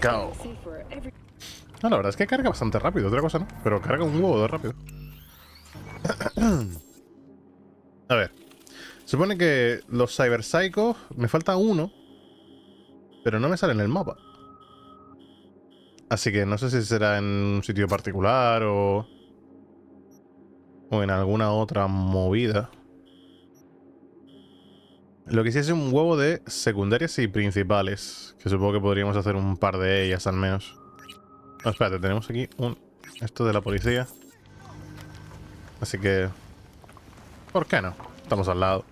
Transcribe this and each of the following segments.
Go. No, la verdad es que carga bastante rápido, otra cosa no, pero carga un huevo de rápido. A ver. Supone que los cyberpsychos, me falta uno, pero no me sale en el mapa. Así que no sé si será en un sitio particular o en alguna otra movida. Lo que sí es un huevo de secundarias y principales, que supongo que podríamos hacer un par de ellas al menos. No, espérate, tenemos aquí esto de la policía. Así que... ¿por qué no? Estamos al lado.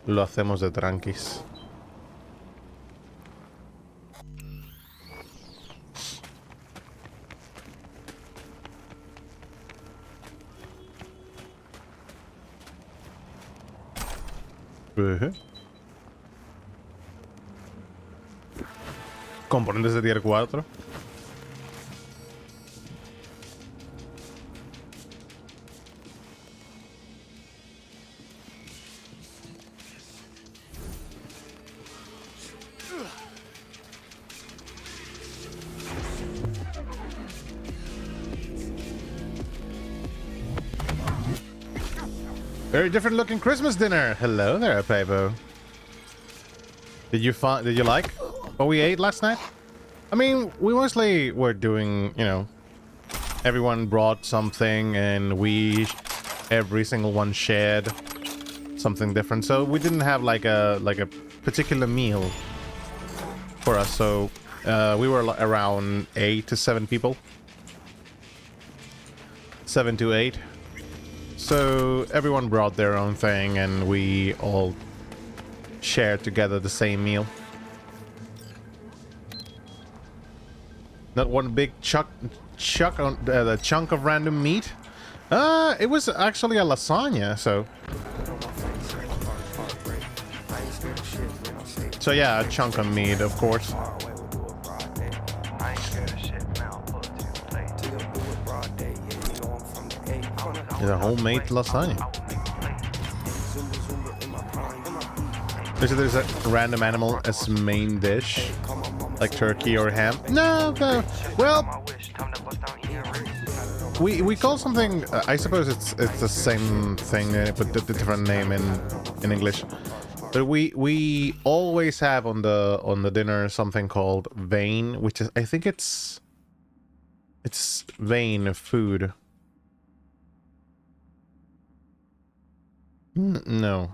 Lo hacemos de tranquis. Componentes de tier 4. Very different looking Christmas dinner. Hello there, Pebo. Did you like what we ate last night? I mean, we mostly were doing, you know, everyone brought something and every single one shared something different. So we didn't have like a particular meal for us. So we were around 8 to 7 people. 7 to 8. So everyone brought their own thing and we all shared together the same meal. Not one big chunk of random meat. It was actually a lasagna, so yeah, a chunk of meat, of course. It's a homemade lasagna. There's a random animal as main dish, like turkey or ham. No, well, we call something. I suppose it's the same thing, but the different name in English. But we always have on the dinner something called vein, which is, I think it's vein food. No.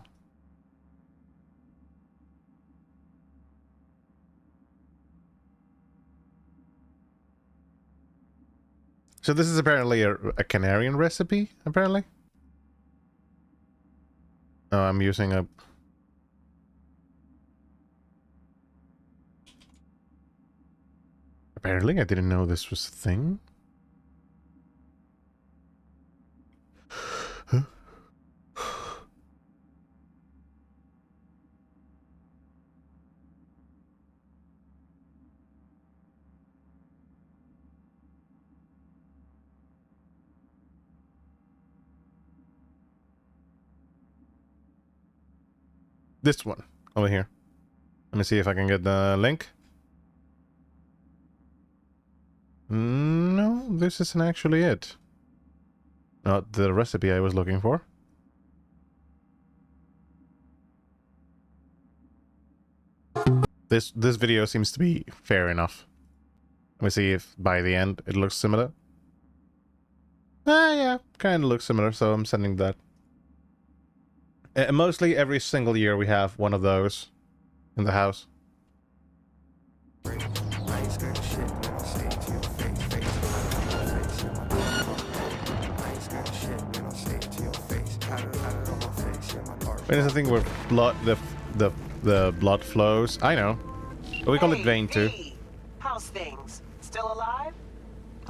So this is apparently a Canarian recipe, apparently. Oh, I'm using a... Apparently, I didn't know this was a thing. Huh? This one over here. Let me see if I can get the link. No, this isn't actually it. Not the recipe I was looking for. This video seems to be fair enough. Let me see if by the end it looks similar. Yeah, kind of looks similar, so I'm sending that. Mostly every single year we have one of those in the house. Wait a thing where blood the blood flows. I know. But we call it vein too. How's things? Still alive?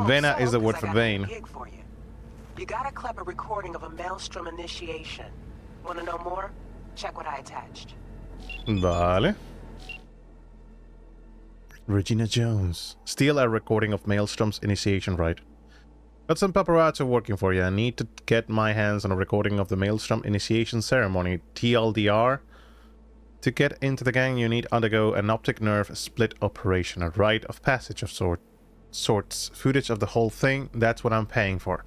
Vena is the word for vein. You got a clever recording of a maelstrom initiation. Want to know more? Check what I attached. Vale. Regina Jones. Steal a recording of Maelstrom's initiation rite. Got some paparazzi working for you. I need to get my hands on a recording of the Maelstrom initiation ceremony. TLDR. To get into the gang, you need to undergo an optic nerve split operation, a rite of passage of sorts. Footage of the whole thing, that's what I'm paying for.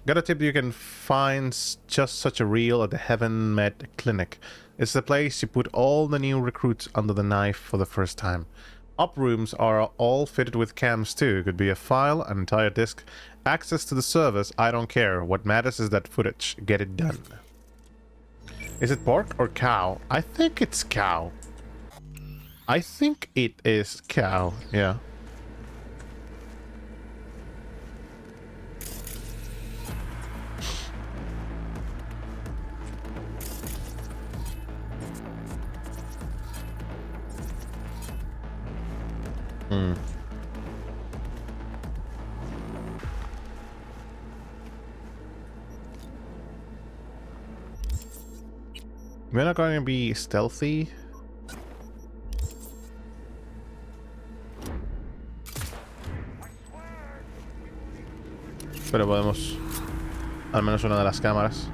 Got a tip: you can find just such a reel at the Heaven Med Clinic. It's the place you put all the new recruits under the knife for the first time. Op rooms are all fitted with cams too. Could be a file, an entire disk, access to the servers, I don't care. What matters is that footage. Get it done. Is it pork or cow? I think it's cow. I think it is cow, yeah. We're not going to be stealthy. Pero podemos al menos una de las cámaras.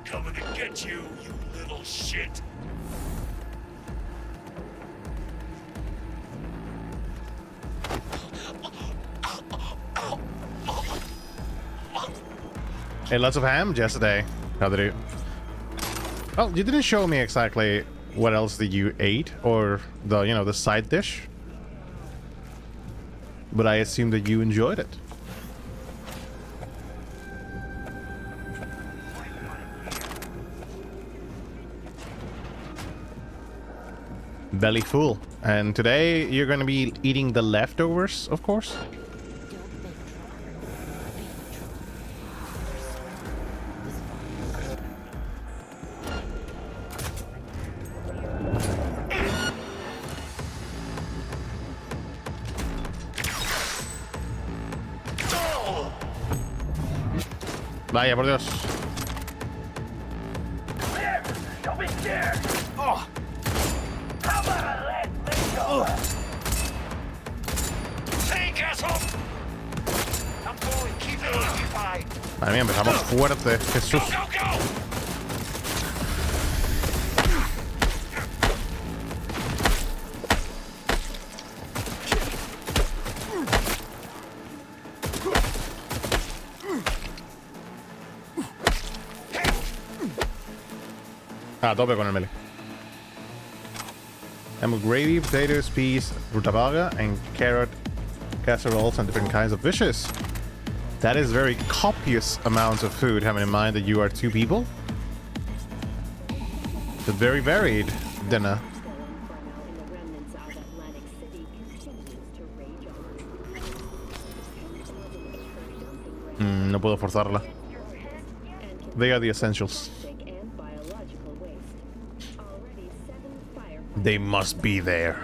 Coming to get you, you little shit. Hey, lots of ham yesterday. How did you? Well, you didn't show me exactly what else that you ate or the, you know, the side dish. But I assume that you enjoyed it. Belly full. And today you're going to be eating the leftovers, of course. Vaya, por Dios. Don't be scared. Oh. How about I let go? Take asshole. I'm going. Keep it occupied. Madre mía, empezamos fuerte. Jesús. Go, go, go. A tope con el melee. And with gravy, potatoes, peas, rutabaga, and carrot casseroles and different kinds of dishes. That is very copious amounts of food, having in mind that you are 2 people. It's a very varied dinner. No puedo forzarla. They are the essentials. They must be there.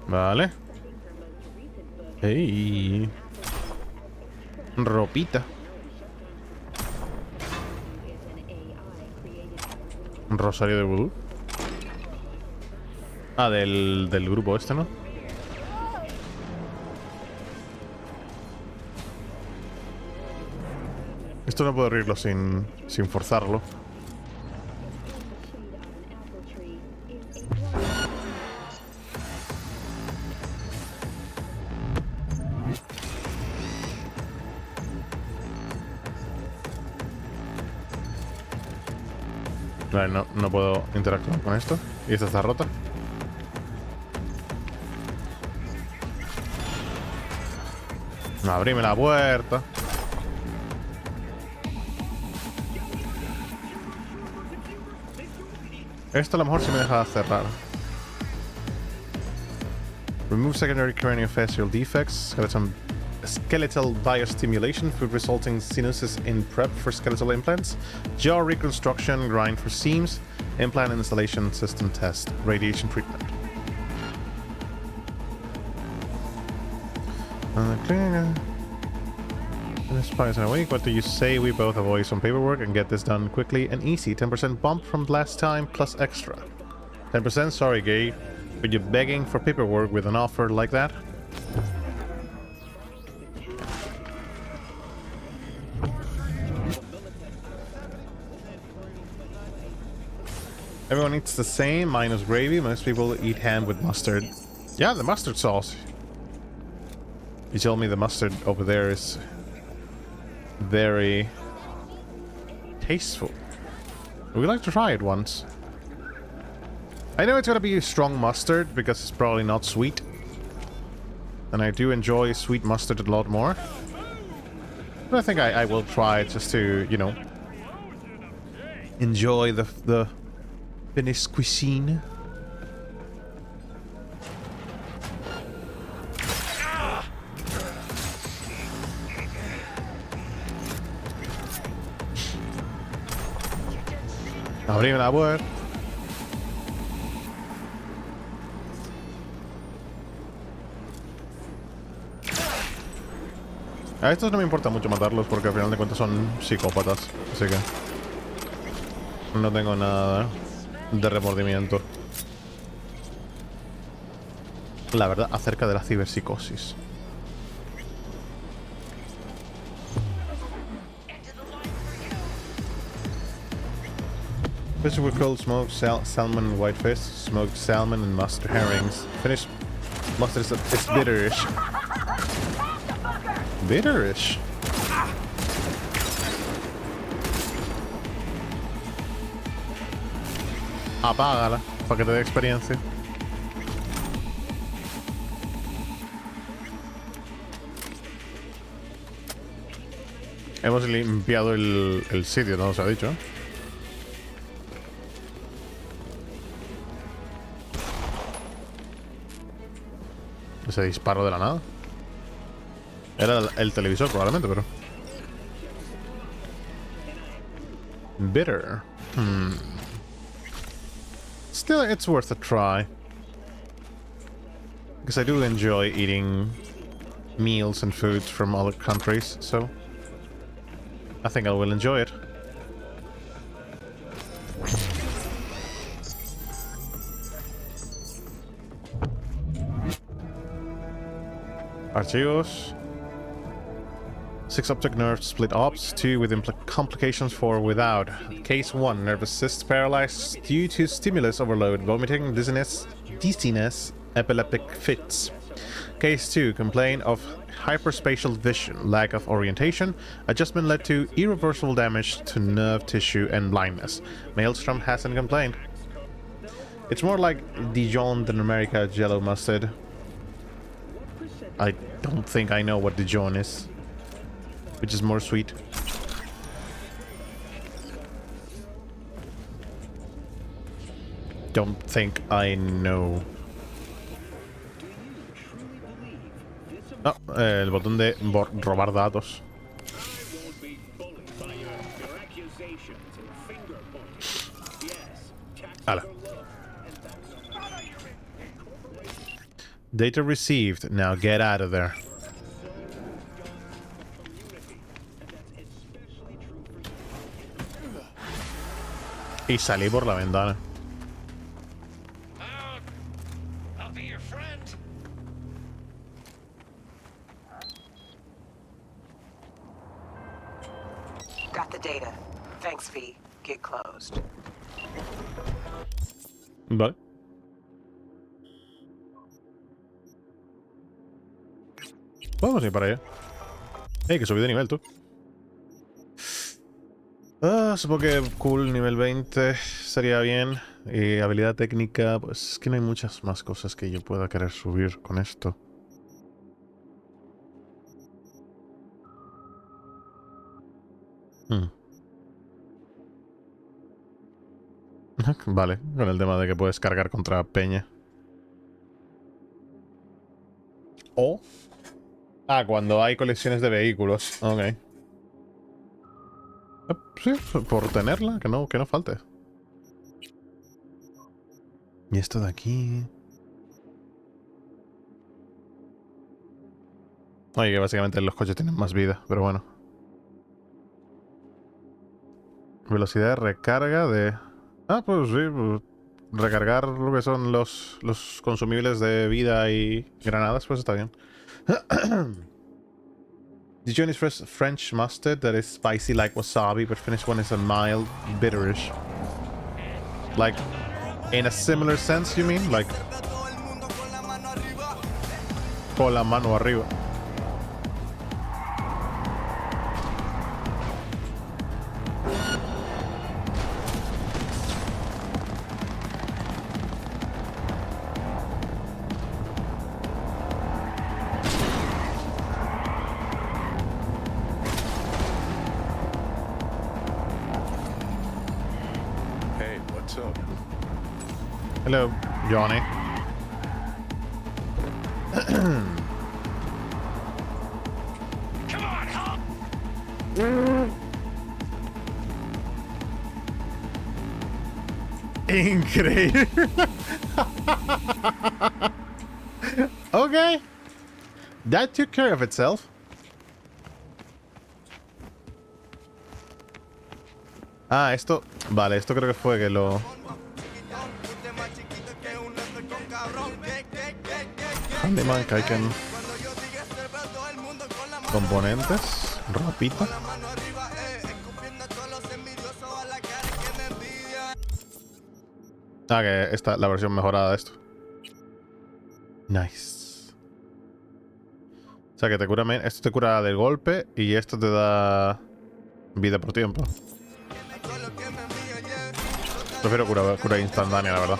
Vale. Hey. Ropita. Un rosario de vudú. Ah, del grupo este, ¿no? Esto no puedo abrirlo sin forzarlo. Vale, no puedo interactuar con esto. Y esta está rota. No, abrime la puerta. Esto a lo mejor sí me deja cerrar. Remove secondary craniofacial defects. Skeletal biostimulation. Food resulting sinuses in prep for skeletal implants. Jaw reconstruction. Grind for seams. Implant installation system test. Radiation treatment. Spies in a week. What do you say we both avoid some paperwork and get this done quickly and easy? 10% bump from last time plus extra. 10%? Sorry, gay. But you're begging for paperwork with an offer like that? Everyone eats the same, minus gravy. Most people eat ham with mustard. Yeah, the mustard sauce. You told me the mustard over there is very tasteful. We'd like to try it once. I know it's gonna be a strong mustard because it's probably not sweet. And I do enjoy sweet mustard a lot more. But I think I will try it just to, you know, enjoy the Finnish cuisine. Abrime la puerta. A estos no me importa mucho matarlos porque al final de cuentas son psicópatas. Así que no tengo nada de remordimiento. La verdad, acerca de la ciberpsicosis. Fish with cold smoked salmon and whitefish, smoked salmon and mustard herrings. Finished mustard is it's bitterish. Bitterish. Apágala para que te dé experiencia. Hemos limpiado el sitio, ¿no? Se ha dicho. Ese disparo de la nada. Era el televisor probablemente, pero... Bitter. Still, it's worth a try. Because I do enjoy eating meals and foods from other countries, so... I think I will enjoy it. Archivos. 6 optic nerve split ops, 2 with complications, 4 without. Case 1, nervous cyst paralyzed due to stimulus overload, vomiting, dizziness, epileptic fits. Case 2, complaint of hyperspatial vision, lack of orientation, adjustment led to irreversible damage to nerve tissue and blindness. Maelstrom hasn't complained. It's more like Dijon than America jello mustard. I don't think I know what Dijon is. Which is more sweet. Don't think I know. No, el botón de robar datos. Hala. Data received. Now get out of there. Y salí por la ventana. I'll be your friend. Got the data. Thanks, V. Get closed. Vale. Vamos a ir para allá. Que subí de nivel, tú. Supongo que cool, nivel 20 sería bien. Y habilidad técnica, pues es que no hay muchas más cosas que yo pueda querer subir con esto. Vale, con el tema de que puedes cargar contra peña. O. Ah, cuando hay colecciones de vehículos. Ok. Sí, por tenerla, que no falte. Y esto de aquí. Oye, que básicamente los coches tienen más vida, pero bueno. Velocidad de recarga de... Ah, pues sí, pues recargar lo que son los consumibles de vida y granadas, pues está bien. The joint is French mustard that is spicy like wasabi, but finished one is a mild, bitterish. Like, in a similar sense, you mean? Like, con la mano arriba. Hey, what's up? Hello, Johnny. Come on, Hulk! Increíble. Okay. That took care of itself. Ah, esto... Vale, esto creo que fue que lo... Handyman, Kaiken... Componentes... Ropita... Ah, que esta la versión mejorada de esto. Nice. O sea, que te cura... Esto te cura del golpe y esto te da... vida por tiempo. Prefiero cura instantánea, la verdad.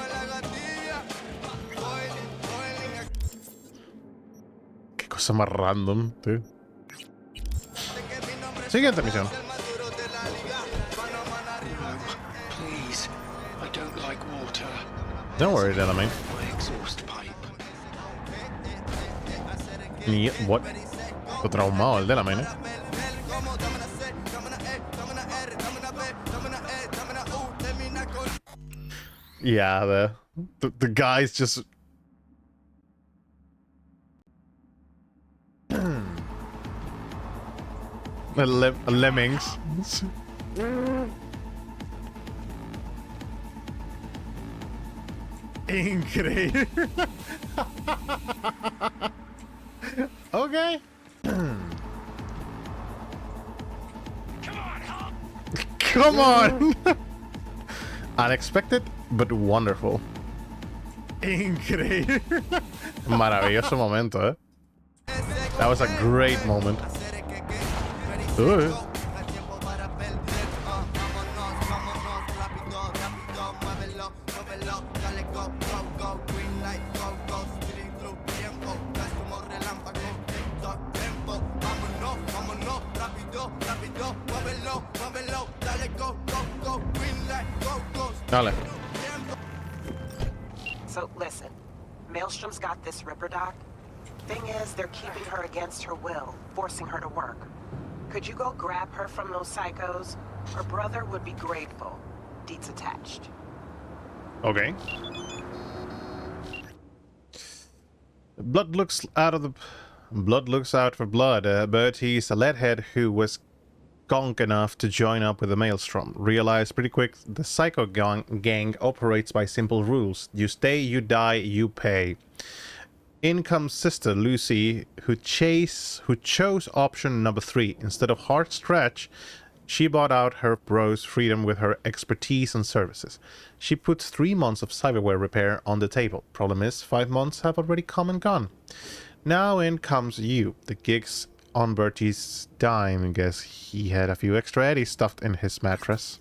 Qué cosa más random, tío. Siguiente misión. Please, I don't like water. Don't worry, Delamain. My exhaust pipe. What? Estoy traumado el Delamain, eh. Yeah, the guys just... Lemmings. Increíble. Okay. Come on. Unexpected, but wonderful. Increíble. Maravilloso momento, eh. That was a great moment. Dale. So listen, Maelstrom's got this Ripper doc. Thing is, they're keeping her against her will, forcing her to work. Could you go grab her from those psychos? Her brother would be grateful. Deeds attached. Okay. Blood looks out for blood, but he's a leadhead who was gonk enough to join up with the Maelstrom. Realized pretty quick the psycho gang operates by simple rules. You stay, you die, you pay. In comes sister Lucy, who chose option number 3. Instead of hard stretch, she bought out her bro's freedom with her expertise and services. She puts 3 months of cyberware repair on the table. Problem is, 5 months have already come and gone. Now in comes you. The gig's on Bertie's dime. Guess he had a few extra eddies stuffed in his mattress.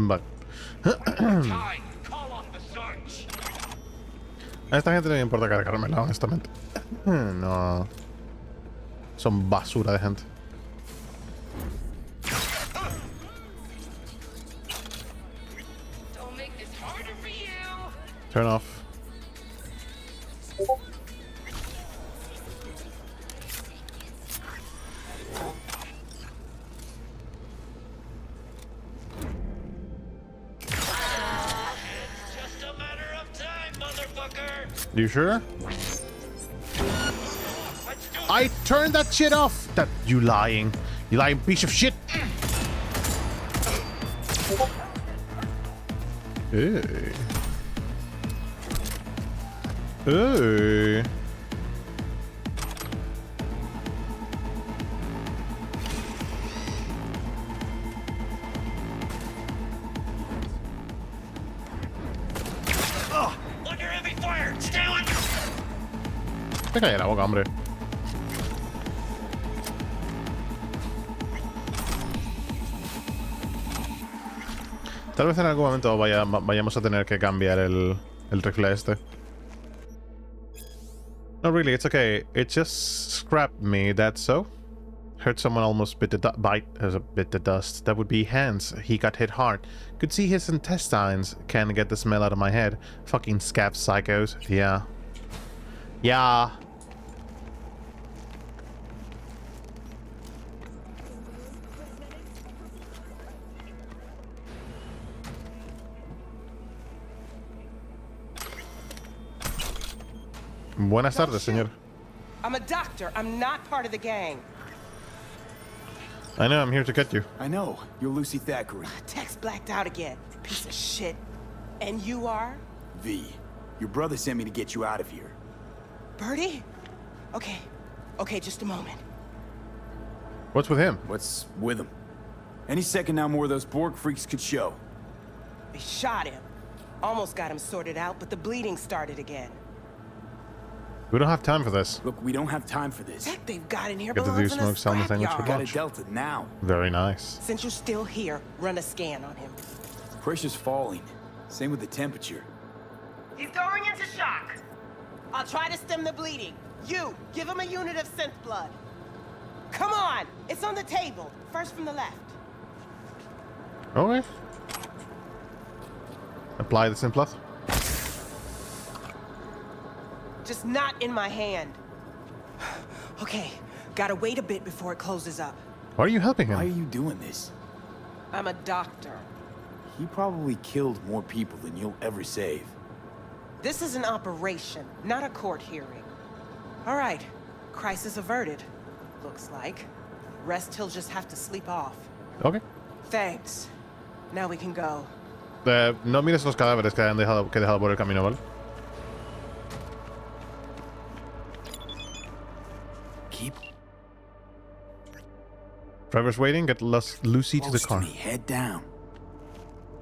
Vale. Time. Call on the search. A esta gente no me importa cargármela, honestamente. No. Son basura de gente. Don't make this harder for you. Turn off. Just a matter of time, motherfucker. You sure? Let's do I turned that shit off! That you lying piece of shit! Hey. Hey. under heavy fire. Stay under. Te cae la boca, hombre. Tal vez en algún momento vayamos a tener que cambiar el rifle este. No, really, it's okay. It just scrapped me, that's so. Heard someone almost bit the dust. That would be Hans. He got hit hard. Could see his intestines. Can't get the smell out of my head. Fucking scab psychos. Yeah. Yeah. Buenas tardes, señor. I'm a doctor. I'm not part of the gang. I know, I'm here to get you. I know. You're Lucy Thackeray. Text blacked out again. Piece of shit. And you are? V. Your brother sent me to get you out of here. Birdie? Okay. Okay, just a moment. What's with him? What's with him? Any second now more of those Borg freaks could show. They shot him. Almost got him sorted out, but the bleeding started again. We don't have time for this. Look, we don't have time for this. Heck, they've got in here Get to do belongs in a smoke salmon sandwich for scrapyard. Got a lunch. Delta now. Very nice. Since you're still here, run a scan on him. Pressure's falling. Same with the temperature. He's going into shock. I'll try to stem the bleeding. You, give him a unit of synth blood. Come on! It's on the table. First from the left. Okay. Apply the Simplot. Just not in my hand. Okay, gotta wait a bit before it closes up. Why are you helping Why are him? you doing this? I'm a doctor. He probably killed more people than you'll ever save. This is an operation, not a court hearing. All right, crisis averted. Looks like. Rest he'll just have to sleep off. Okay. Thanks. Now we can go. No mires los cadáveres que he dejado por el camino, ¿vale? Keep Driver's waiting. Get Lucy to the close to car. me. Head down.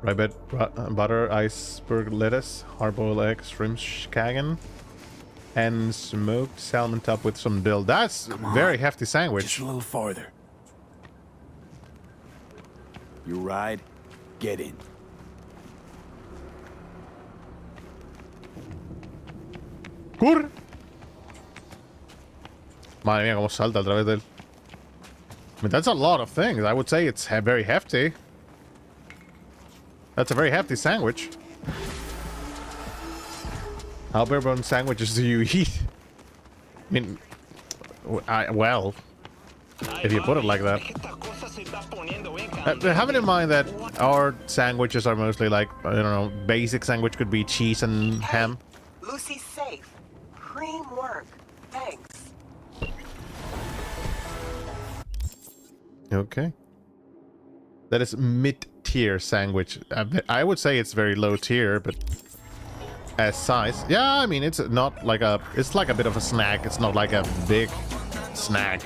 Rye bread, butter, iceberg lettuce, hard-boiled eggs, shrimp skagen, and smoked salmon top with some dill. That's a on. very hefty Just sandwich. a little farther. You ride. Get in. ¡Cur! Madre mía, cómo salta a través de él. I mean, that's a lot of things. I would say it's very hefty. That's a very hefty sandwich. How bare bone sandwiches do you eat? I mean, well, if you put it like that. Having in mind that our sandwiches are mostly like, I don't know, basic sandwich could be cheese and ham. Lucy's safe. Cream work. Thanks. Okay. That is mid-tier sandwich. I would say it's very low tier, but as size, yeah, I mean, it's not like a, it's like a bit of a snack. It's not like a big snack.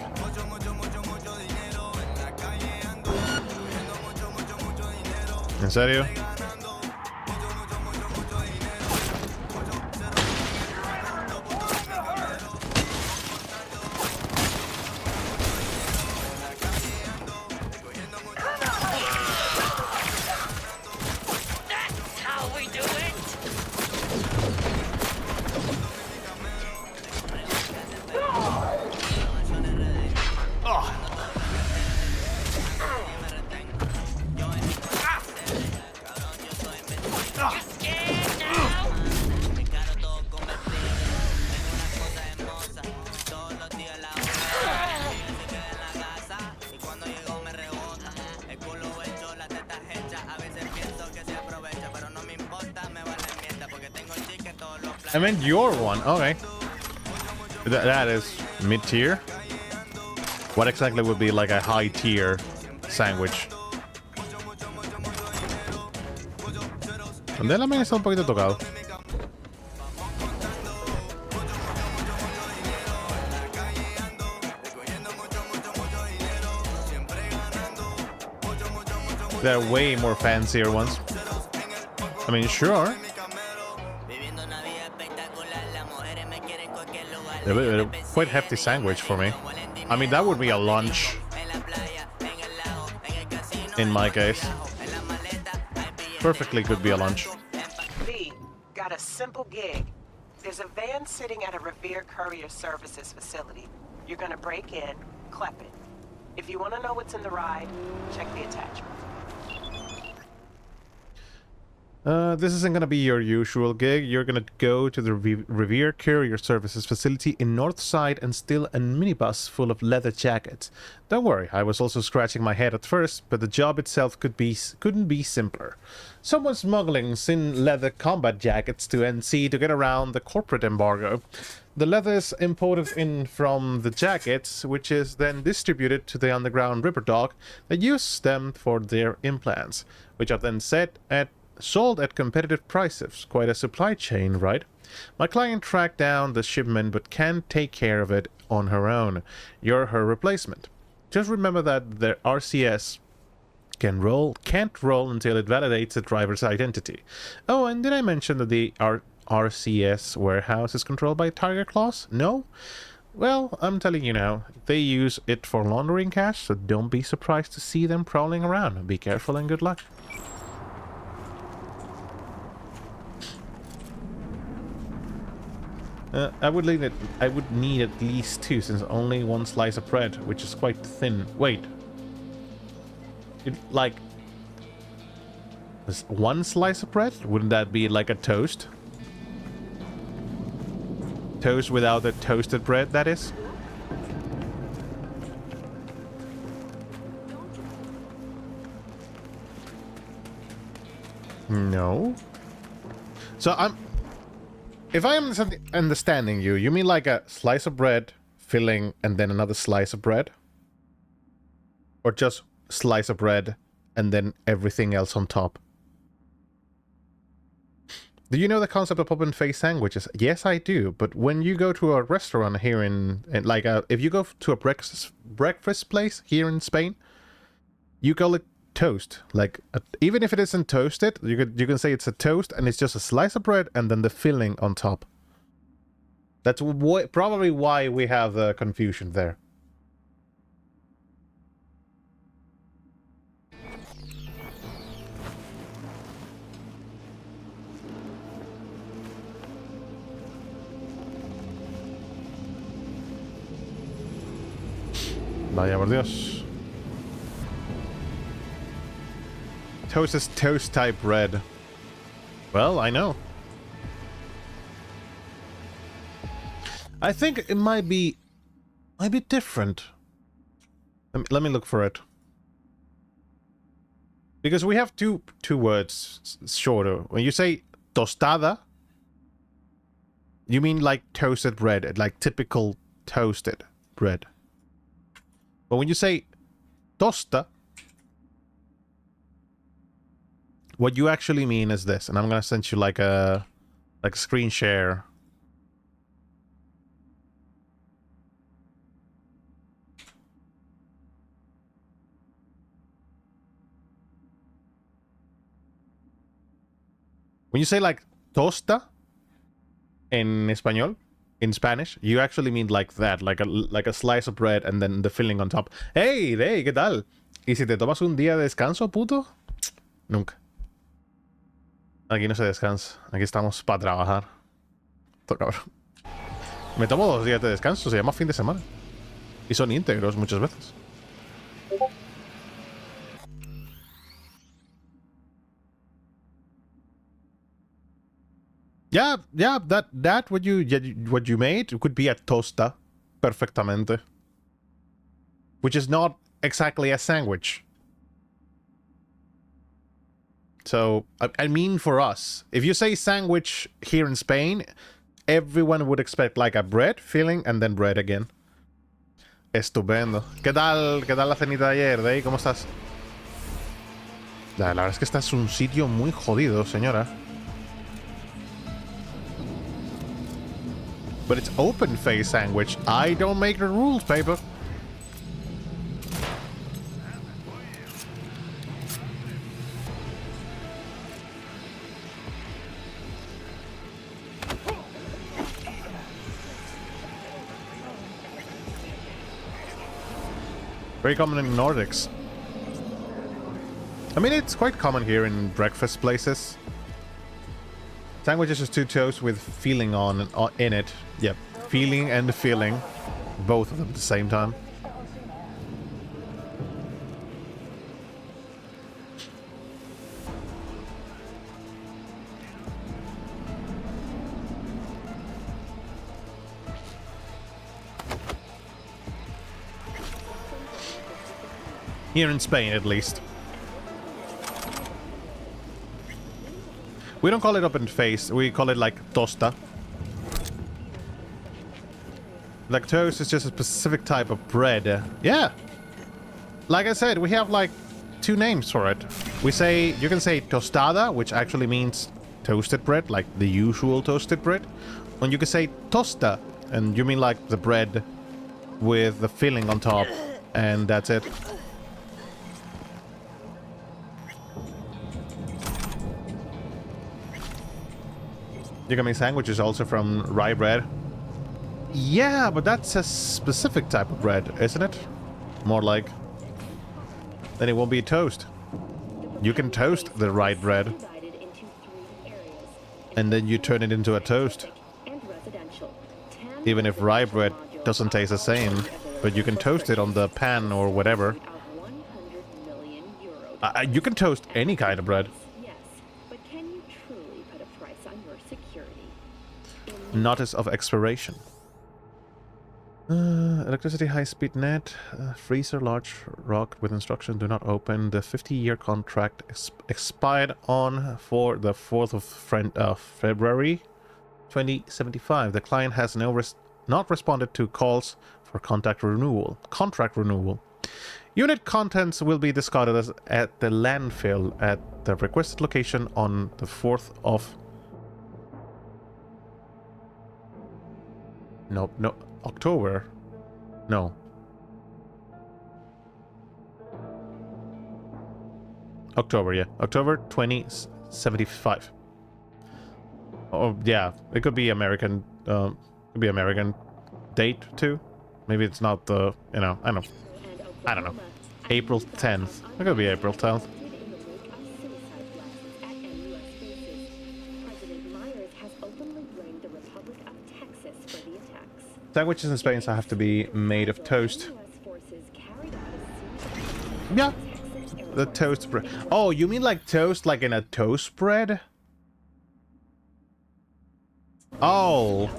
¿En serio? I meant your one. Okay. That is mid-tier. What exactly would be like a high-tier sandwich? Donde también está un poquito tocado. There are way more fancier ones. I mean, sure. They're quite hefty sandwich for me. I mean, that would be a lunch. In my case. Perfectly could be a lunch. V, got a simple gig. There's a van sitting at a Revere Courier Services facility. You're gonna break in, clep it. If you want to know what's in the ride, check the attachment. This isn't gonna be your usual gig. You're gonna go to the Revere Courier Services facility in Northside and steal a minibus full of leather jackets. Don't worry, I was also scratching my head at first, but the job itself couldn't be simpler. Someone smuggling thin leather combat jackets to NC to get around the corporate embargo. The leather is imported in from the jackets, which is then distributed to the underground ripper dog that use them for their implants, which are then sold at competitive prices. Quite a supply chain, right? My client tracked down the shipment but can't take care of it on her own. You're her replacement. Just remember that the RCS can't roll until it validates the driver's identity. Oh, and did I mention that the RCS warehouse is controlled by Tiger Claws? No? Well, I'm telling you now, they use it for laundering cash, so don't be surprised to see them prowling around. Be careful and good luck. I would need at least 2, since only one slice of bread, which is quite thin. Wait. One slice of bread? Wouldn't that be like a toast? Toast without the toasted bread, that is? No. So if I am understanding you, you mean like a slice of bread, filling, and then another slice of bread? Or just slice of bread, and then everything else on top? Do you know the concept of open face sandwiches? Yes, I do. But when you go to a restaurant here if you go to a breakfast place here in Spain, you call it toast. Even if it isn't toasted, you can say it's a toast, and it's just a slice of bread and then the filling on top. That's probably why we have the confusion there. Vaya por Dios. Toast is toast type bread. Well, I know. I think it might be different. Let me look for it. Because we have two words shorter. When you say tostada, you mean like toasted bread, like typical toasted bread. But when you say tosta, what you actually mean is this, and I'm gonna send you like a screen share. When you say like tosta in español, in Spanish, you actually mean like that, like a slice of bread and then the filling on top. Hey, ¿qué tal? ¿Y si te tomas un día de descanso, puto? Nunca. Aquí no se descansa. Aquí estamos para trabajar. Todo cabrón. Me tomo 2 días de descanso, se llama fin de semana. Y son íntegros muchas veces. Yeah, that what you made could be a tosta, perfectamente. Which is not exactly a sandwich. So, I mean for us, if you say sandwich here in Spain, everyone would expect like a bread filling and then bread again. Estupendo. ¿Qué tal la cenita de ayer, Day? ¿Cómo estás? La verdad es que este es un sitio muy jodido, señora. But it's open face sandwich. I don't make the rules, paper. Very common in Nordics. I mean, it's quite common here in breakfast places. Sandwiches is 2 toasts with filling in it. Yep, feeling and filling. Both of them at the same time. Here in Spain, at least. We don't call it open face, we call it like tosta. Like toast is just a specific type of bread. Yeah. Like I said, we have like 2 names for it. We say, you can say tostada, which actually means toasted bread, like the usual toasted bread. And you can say tosta, and you mean like the bread with the filling on top, and that's it. You can make sandwiches also from rye bread. Yeah, but that's a specific type of bread, isn't it? More like... Then it won't be toast. You can toast the rye bread. And then you turn it into a toast. Even if rye bread doesn't taste the same. But you can toast it on the pan or whatever. You can toast any kind of bread. Notice of expiration. Electricity high-speed net. Freezer large rock with instruction do not open. The 50-year contract expired on for the 4th of February 2075. The client has not responded to calls for contract renewal. Unit contents will be discarded at the landfill at the requested location on the 4th of... No, October. No. October, yeah. October 2075. Oh, yeah. It could be American, date, too. Maybe it's not the, I don't know. April 10th. It could be April 10th. Sandwiches in Spain have to be made of toast. Yeah. The toast bread. Oh, you mean like toast like in a toast bread? Oh.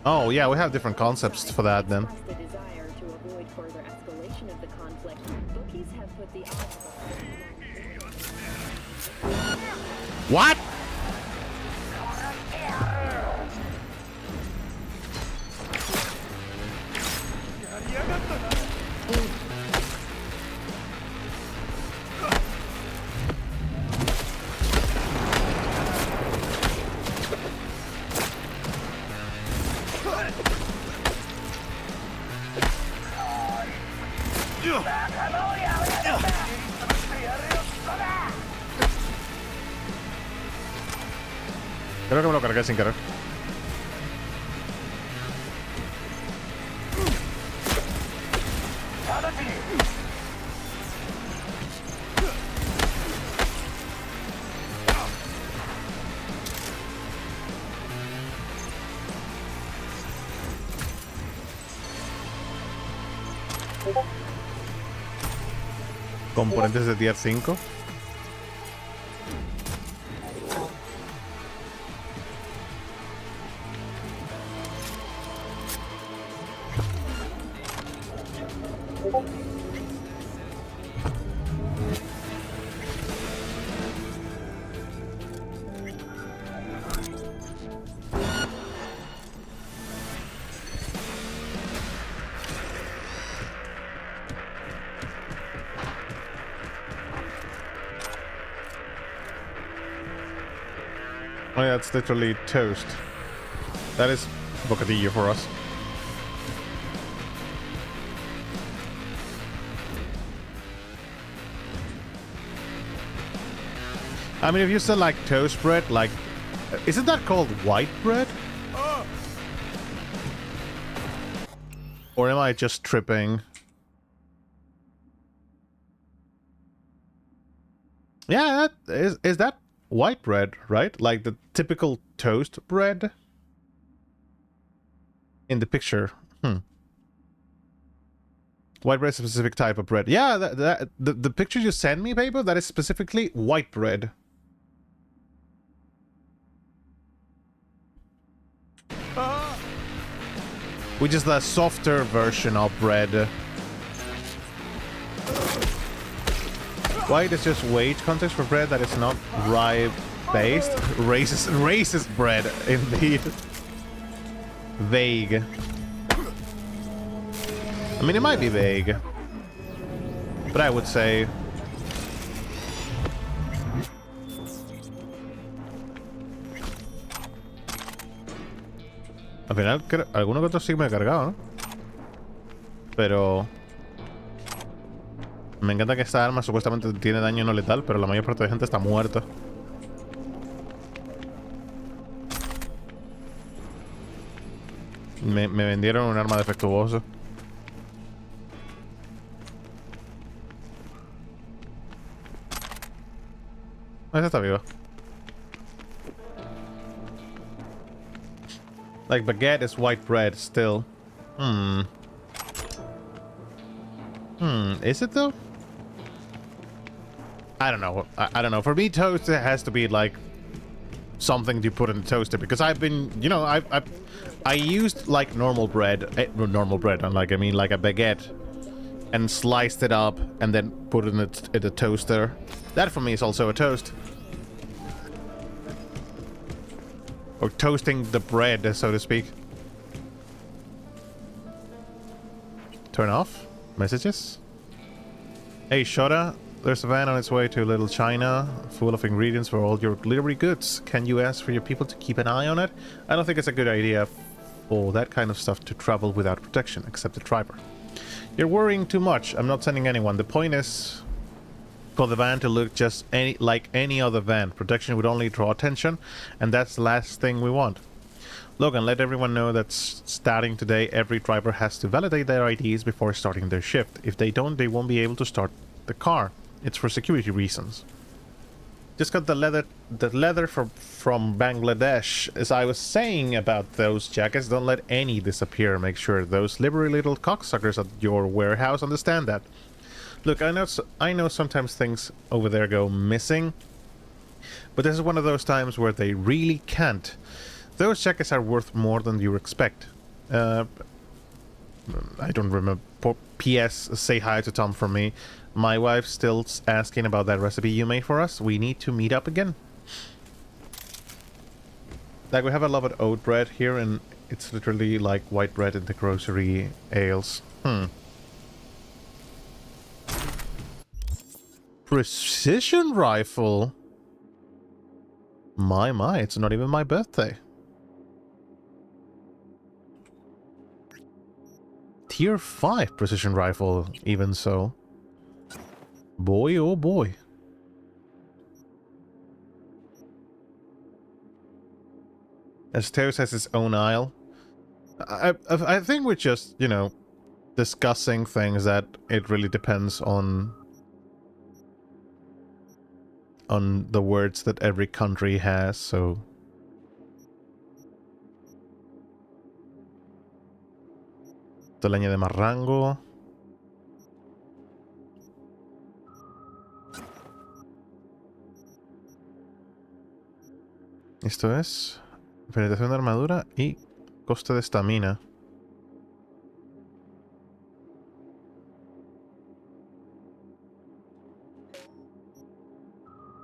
Oh, yeah, we have different concepts for that then. What? Creo que me lo cargué sin querer. Componentes de tier 5. Oh yeah, it's literally toast. That is bocadillo for us. I mean, if you said like toast bread, like, isn't that called white bread? Or am I just tripping? Yeah, that is that white bread, right? Like the typical toast bread in the picture. White bread is a specific type of bread. Yeah, the picture you sent me, paper, that is specifically white bread. Which is the softer version of bread. White is just wage context for bread that is not rye-based. Racist bread, indeed. Vague. I mean, it might be vague. But I would say... Al final, alguno que otro sí me he cargado, ¿no? Pero... Me encanta que esta arma supuestamente tiene daño no letal, pero la mayor parte de gente está muerta. Me vendieron un arma defectuosa. Esa está viva. Like, baguette is white bread still. Is it though? I don't know. I don't know. For me, toast it has to be like something you put in the toaster, because I've been, you know, I used like normal bread, and like, I mean like a baguette, and sliced it up and then put it in the toaster. That for me is also a toast. Or toasting the bread, so to speak. Turn off. Messages. Hey, Shota. There's a van on its way to Little China, full of ingredients for all your delivery goods. Can you ask for your people to keep an eye on it? I don't think it's a good idea for that kind of stuff to travel without protection, except the driver. You're worrying too much. I'm not sending anyone. The point is for the van to look just like any other van. Protection would only draw attention, and that's the last thing we want. Logan, let everyone know that starting today, every driver has to validate their IDs before starting their shift. If they don't, they won't be able to start the car. It's for security reasons. Just got the leather from Bangladesh. As I was saying about those jackets, don't let any disappear. Make sure those liberal little cocksuckers at your warehouse understand that. Look, I know sometimes things over there go missing, but this is one of those times where they really can't. Those jackets are worth more than you expect. I don't remember. P.S. Say hi to Tom from me. My wife's still asking about that recipe you made for us. We need to meet up again. Like, we have a lot of oat bread here, and it's literally like white bread in the grocery aisles. Precision rifle? My, it's not even my birthday. Tier 5 precision rifle, even so. Boy, oh boy. Asteos has its own aisle. I think we're just, you know, discussing things that it really depends on the words that every country has, so... Leña de marrango. Esto es penetración de armadura y coste de estamina.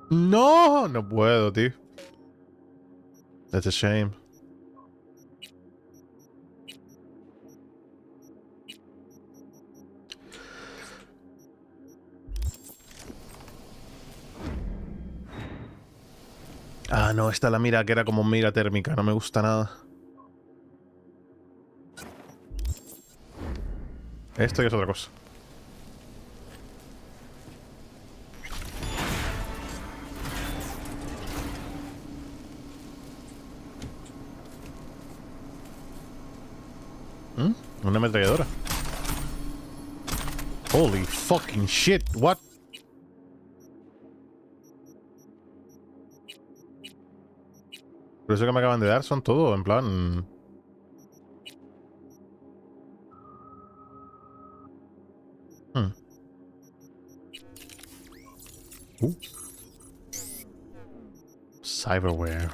No, no puedo, tío. That's a shame. Ah, no, esta la mira que era como mira térmica, no me gusta nada. Esto ya es otra cosa. Una ametralladora. Holy fucking shit, what? Pero eso que me acaban de dar son todo, en plan... Cyberware.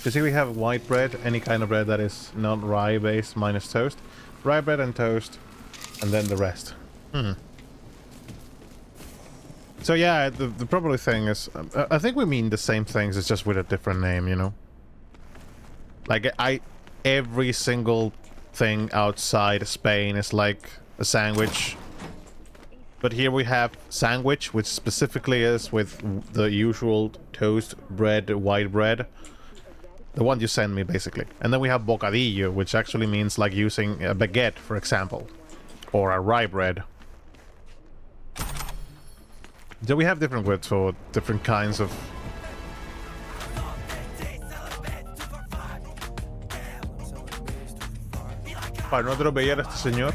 Basically, we have white bread, any kind of bread that is not rye based minus toast, rye bread and toast, and then the rest. So yeah, the probably thing is, I think we mean the same things, it's just with a different name, you know. Like every single thing outside Spain is like a sandwich. But here we have sandwich, which specifically is with the usual toast bread, white bread. The one you send me, basically. And then we have bocadillo, which actually means like using a baguette, for example. Or a rye bread. So we have different words for different kinds of... Para no atropellar a este señor.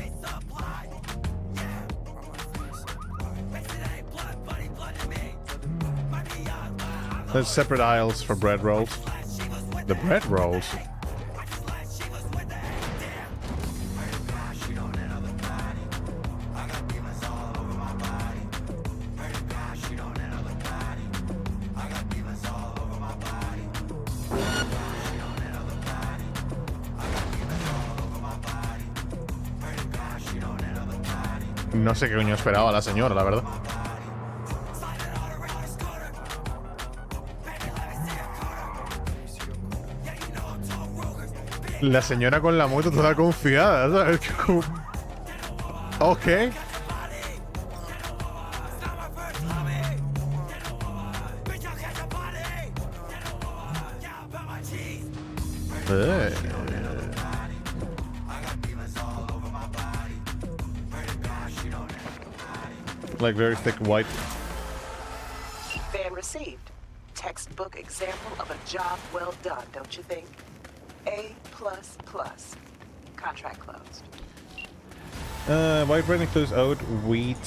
There's separate aisles for bread rolls. The bread rolls? No sé qué coño esperaba la señora, la verdad. La señora con la moto toda confiada, ¿sabes? Ok. Like very thick white. Fan received. Textbook example of a job well done, don't you think? A++. Contract closed. White bread includes oat, wheat,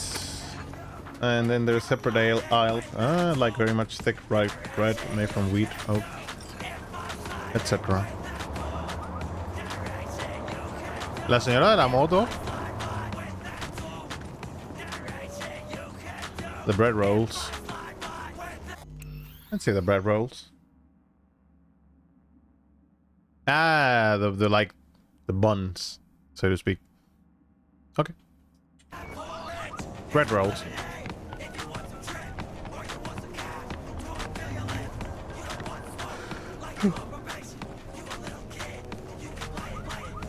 and then there's separate aisle. Like very much thick white bread made from wheat, oat, etc. La señora de la moto. The bread rolls. Let's see the bread rolls. Ah, the like the buns, so to speak. Okay. Bread rolls.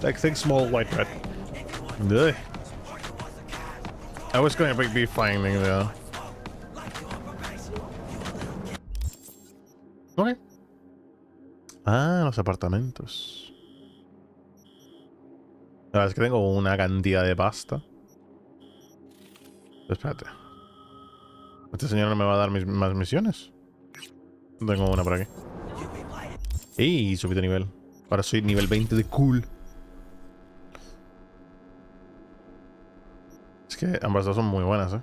Like thick, small white bread. Ugh. I was going to be finding the. Okay. Ah, los apartamentos. La verdad es que tengo una cantidad de pasta. Pero espérate. ¿Este señor no me va a dar más misiones? Tengo una por aquí. ¡Ey! Subí de nivel. Ahora soy nivel 20 de cool. Es que ambas dos son muy buenas, ¿eh?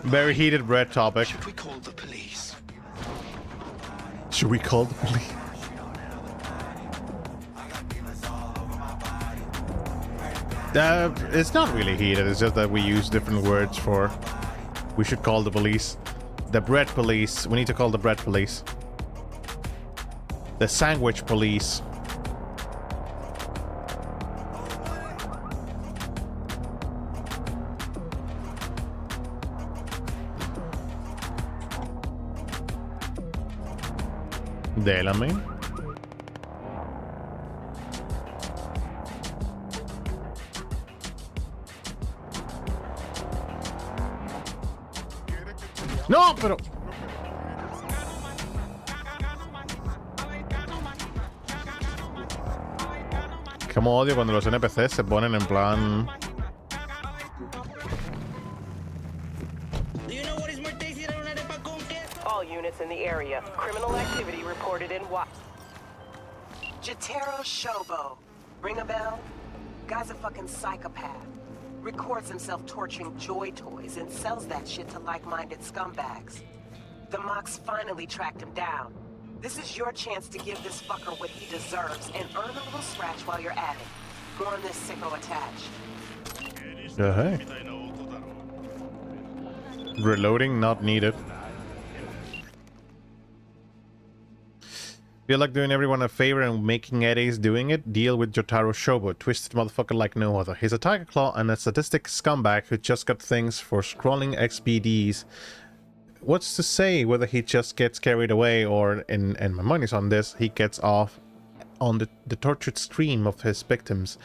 Very heated bread topic. Should we call the police? Should we call the police? It's not really heated, it's just that we use different words for we should call the police. The bread police. We need to call the bread police. The sandwich police. Délame. No, pero... Como odio cuando los NPCs se ponen en plan... All units in the area. Criminal activity reported in Wa... Jotaro Shobo. Ring a bell? Guy's a fucking psychopath. Records himself torturing joy toys and sells that shit to like-minded scumbags. The Mox finally tracked him down. This is your chance to give this fucker what he deserves and earn a little scratch while you're at it. More on this sicko attached. Hey. Reloading not needed. Feel like doing everyone a favor and making Eddie's doing it? Deal with Jotaro Shobo, twisted motherfucker like no other. He's a tiger claw and a sadistic scumbag who just got things for scrolling XBDs. What's to say whether he just gets carried away or, and my money's on this, he gets off on the tortured scream of his victims.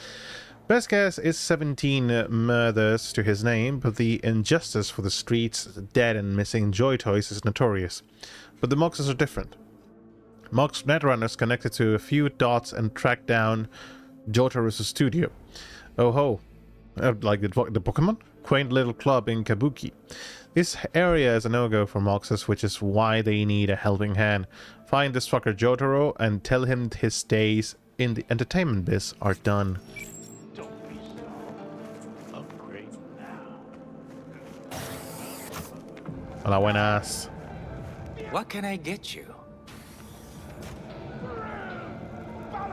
Best guess is 17 murders to his name, but the injustice for the streets, dead and missing joy toys is notorious. But the Moxes are different. Mox netrunners connected to a few dots and tracked down Jotaro's studio. Oh ho. Like the Pokemon? Quaint little club in Kabuki. This area is a no-go for Moxes, which is why they need a helping hand. Find this fucker Jotaro and tell him his days in the entertainment biz are done. Don't be so upgrade now. Hola, buenas. What can I get you?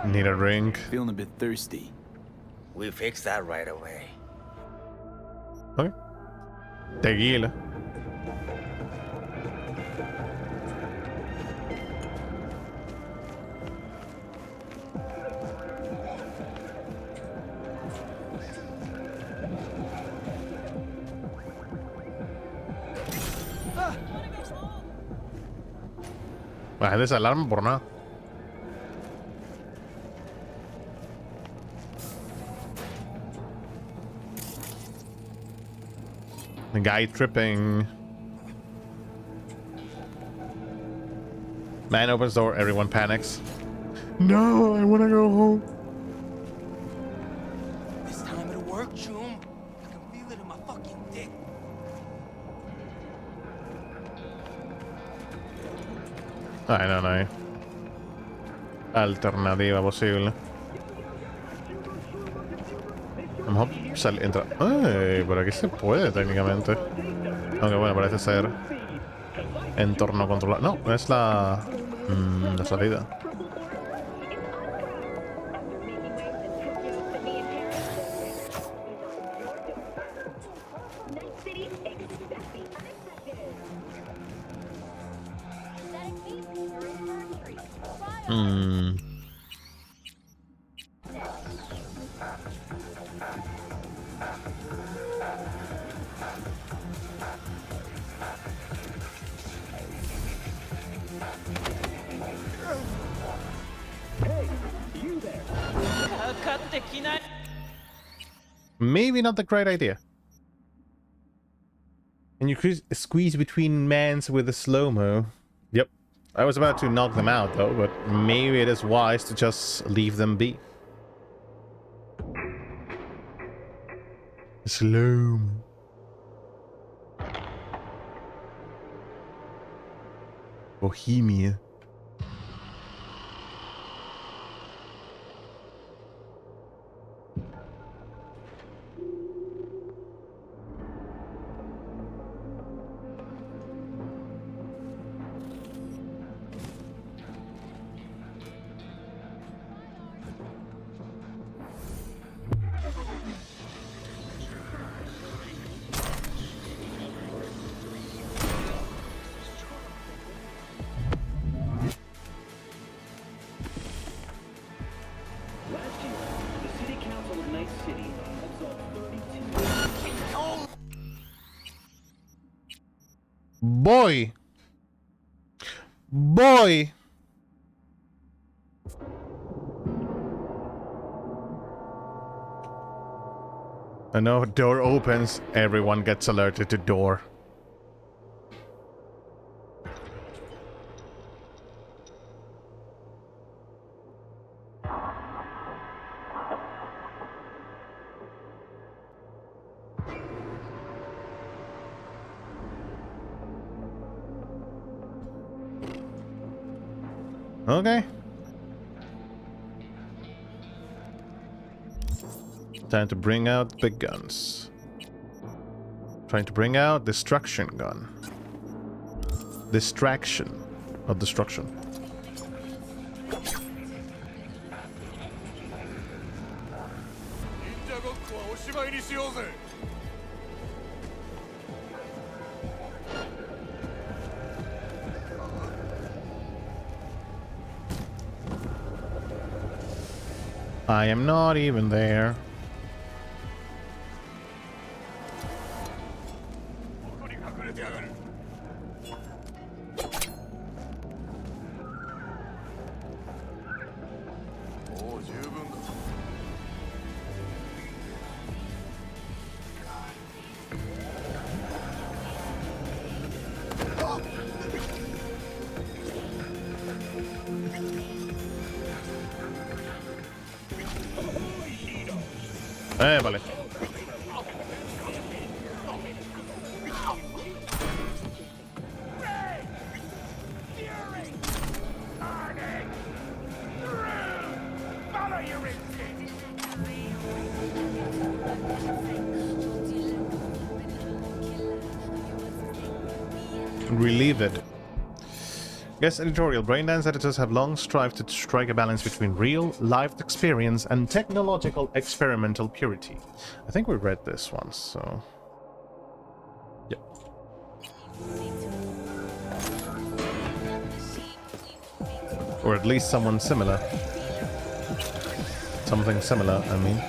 Need a drink. Feeling a bit thirsty. We fix that right away. Okay. Tequila. La gente se alarma por nada. The guy tripping. Man opens door, everyone panics. No, I wanna go home. This time it'll work, June. I can feel it in my fucking dick. Ay, no hay alternativa posible. A lo mejor entra. Ay, por aquí se puede técnicamente. Aunque bueno, parece ser entorno controlado. No, es la salida. Maybe not the great idea. And you squeeze between mans with a slow-mo. Yep. I was about to knock them out though, but maybe it is wise to just leave them be. Slow-mo. Bohemia. Voy. Voy. I know door opens, everyone gets alerted to door. Okay. Time to bring out the guns. Trying to bring out destruction gun. Distraction, not destruction. I am not even there. Vale. Relieve it. Guest editorial. Braindance editors have long strived to strike a balance between real, lived experience and technological experimental purity. I think we read this once, so... Yep. Or at least someone similar. Something similar, I mean.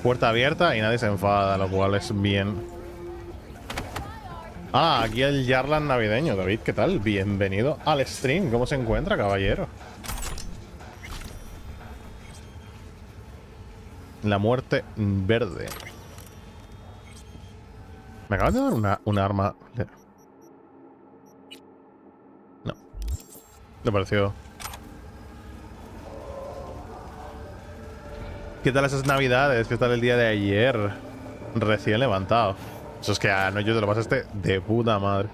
Puerta abierta y nadie se enfada, lo cual es bien. Ah, aquí el Yarlan navideño. David, ¿qué tal? Bienvenido al stream. ¿Cómo se encuentra, caballero? La muerte verde. Me acabas de dar una arma. No. Me pareció. ¿Qué tal esas navidades? ¿Qué tal el día de ayer? Recién levantado. Eso es que anoche te lo pasaste de puta madre.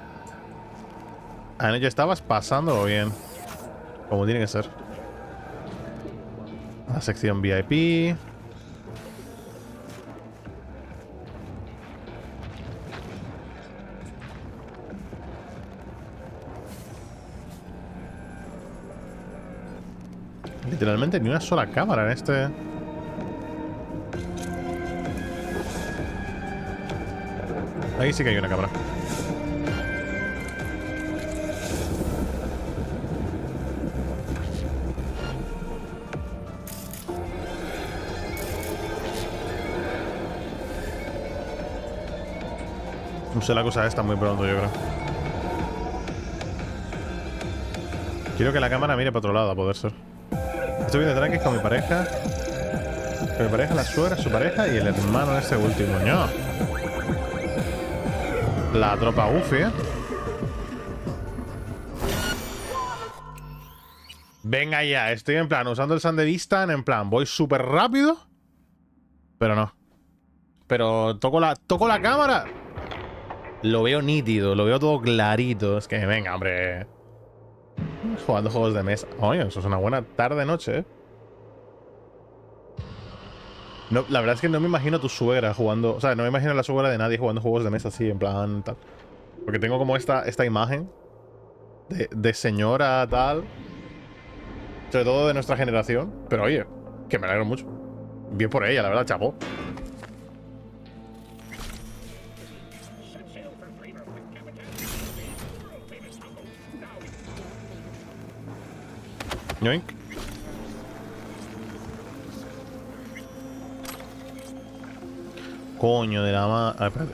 Anoche estabas pasándolo bien. Como tiene que ser. La sección VIP. Literalmente ni una sola cámara en este... Ahí sí que hay una cámara. No sé la cosa esta muy pronto, yo creo. Quiero que la cámara mire para otro lado, a poder ser. Estoy viendo tranquis con mi pareja. Con mi pareja, la suegra, su pareja y el hermano de este último. ¡No! La tropa Ufi, ¿eh? Venga ya, estoy en plan usando el sandevista, en plan voy súper rápido. Pero no. Pero toco la cámara. Lo veo nítido, lo veo todo clarito. Es que venga, hombre. Jugando juegos de mesa. Oye, eso es una buena tarde-noche, ¿eh? No, la verdad es que no me imagino a tu suegra jugando... O sea, no me imagino a la suegra de nadie jugando juegos de mesa así, en plan tal. Porque tengo como esta imagen de señora tal. Sobre todo de nuestra generación. Pero oye, que me alegro mucho. Bien por ella, la verdad, chapó. Yoink. Coño de la ma... Ah, espérate.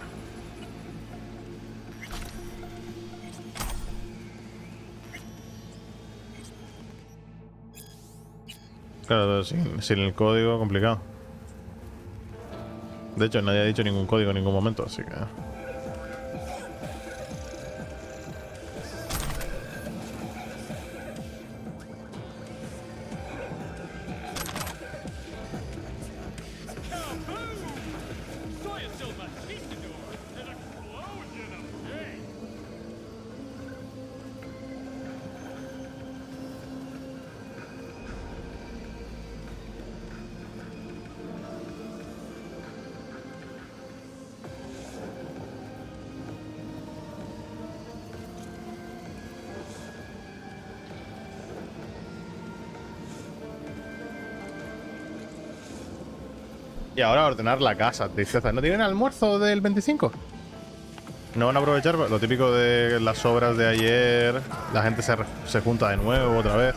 Claro, sin el código, complicado. De hecho, nadie ha dicho ningún código en ningún momento, así que... Y ahora ordenar la casa, tristeza. ¿No tienen almuerzo del 25? No van a aprovechar lo típico de las obras de ayer. La gente se junta de nuevo otra vez.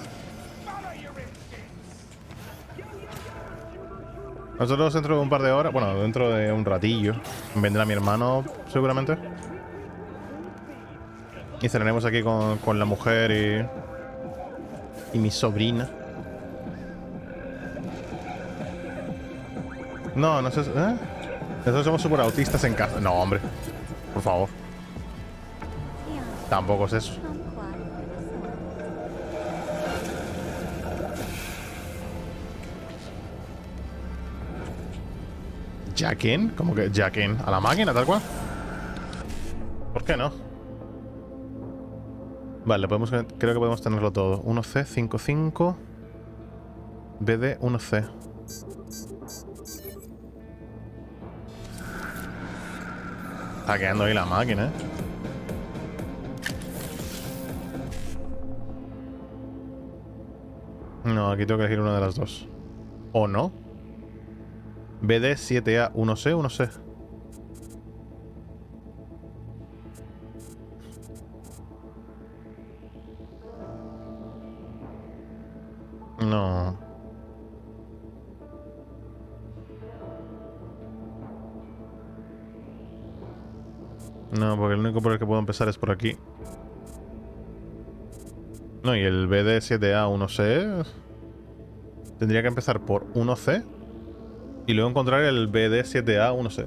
Nosotros dentro de un par de horas, bueno, dentro de un ratillo, vendrá mi hermano seguramente. Y cenaremos aquí con la mujer y mi sobrina. No, no sé. ¿Eh? Nosotros somos súper autistas en casa. No, hombre. Por favor. Tampoco es eso. ¿Jack-in? ¿Cómo que Jack-in? ¿A la máquina, tal cual? ¿Por qué no? Vale, creo que podemos tenerlo todo. 1C, 5-5. BD, 1C. Está quedando ahí la máquina, ¿eh? No, aquí tengo que elegir una de las dos. ¿O no? BD 7A 1C, 1C. No. No, porque el único por el que puedo empezar es por aquí. No, y el BD 7A 1C tendría que empezar por 1C y luego encontrar el BD 7A 1C.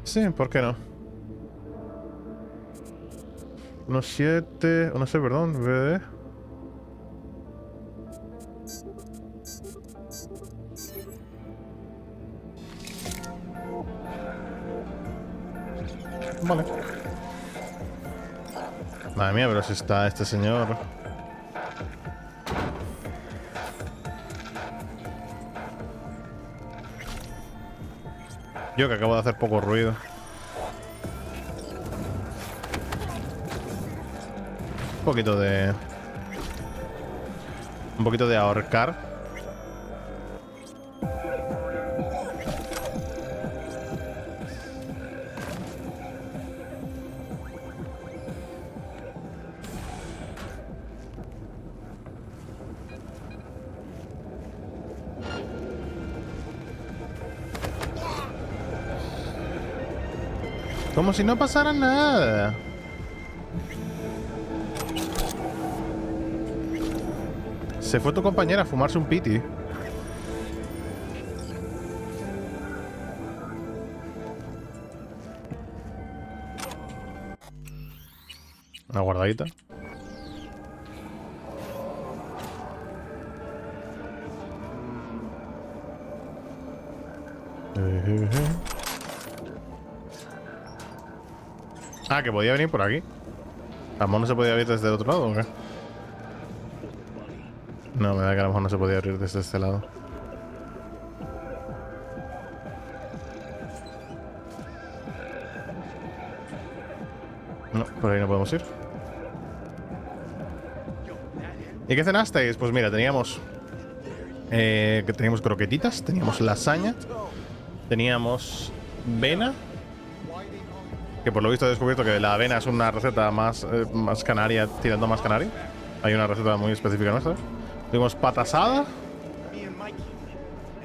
Sí, ¿por qué no? 1.7... 1C, perdón, BD. Vale. Madre mía, pero si está este señor. Yo que acabo de hacer poco ruido. Un poquito de ahorcar. Como si no pasara nada. Se fue tu compañera a fumarse un piti. Una guardadita. Ah, que podía venir por aquí. ¿A lo mejor no se podía abrir desde el otro lado o qué? No, me da que a lo mejor no se podía abrir desde este lado. No, por ahí no podemos ir. ¿Y qué cenasteis? Pues mira, teníamos croquetitas, teníamos lasaña, teníamos avena, que por lo visto he descubierto que la avena es una receta más canaria, tirando más canaria. Hay una receta muy específica nuestra. Tuvimos pata asada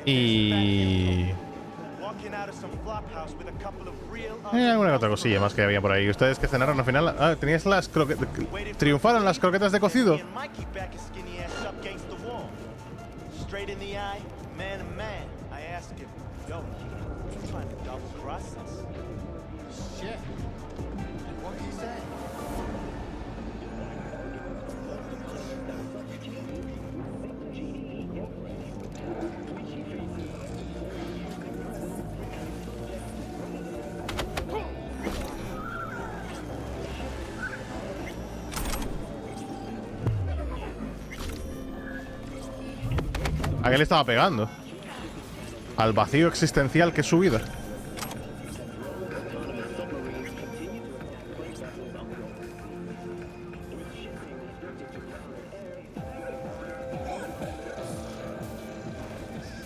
Y... alguna otra cosilla más que había por ahí. ¿Ustedes que cenaron al final? Ah, tenías las croquetas... ¿Triunfaron las croquetas de cocido? ¿A qué le estaba pegando? Al vacío existencial que es su vida.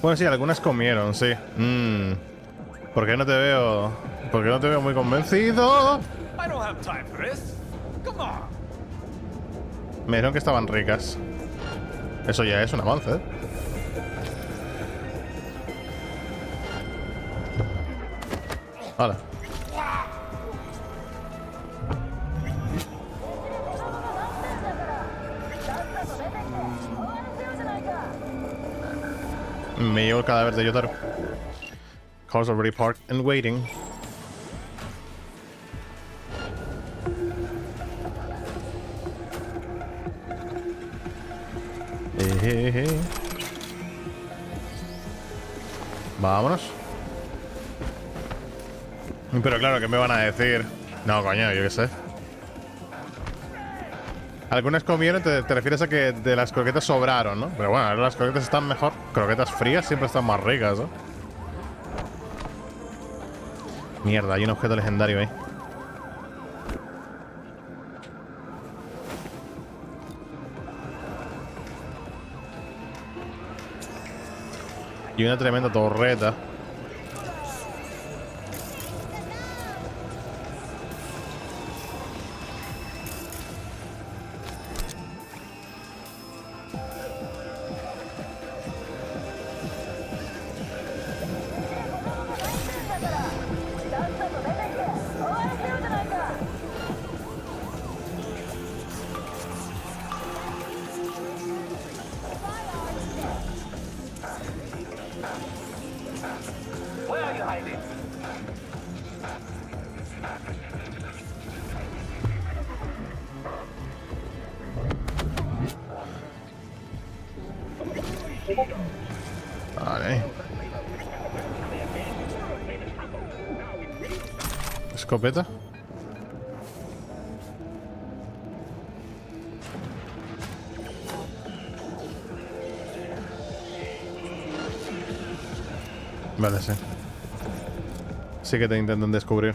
Bueno, sí, algunas comieron, sí. ¿Por qué no te veo? ¿Por qué no te veo muy convencido? Me dijeron que estaban ricas. Eso ya es un avance, ¿eh? Hala. Me llevo el cadáver de Yotaro. Cars already parked and waiting. Vámonos. Pero claro, ¿qué me van a decir? No, coño, yo qué sé. Algunas comieron, te refieres a que de las croquetas sobraron, ¿no? Pero bueno, ahora las croquetas están mejor. Croquetas frías siempre están más ricas, ¿no? Mierda, hay un objeto legendario ahí. Y una tremenda torreta. Vale. Escopeta. Vale, sí. Sí que te intentan descubrir.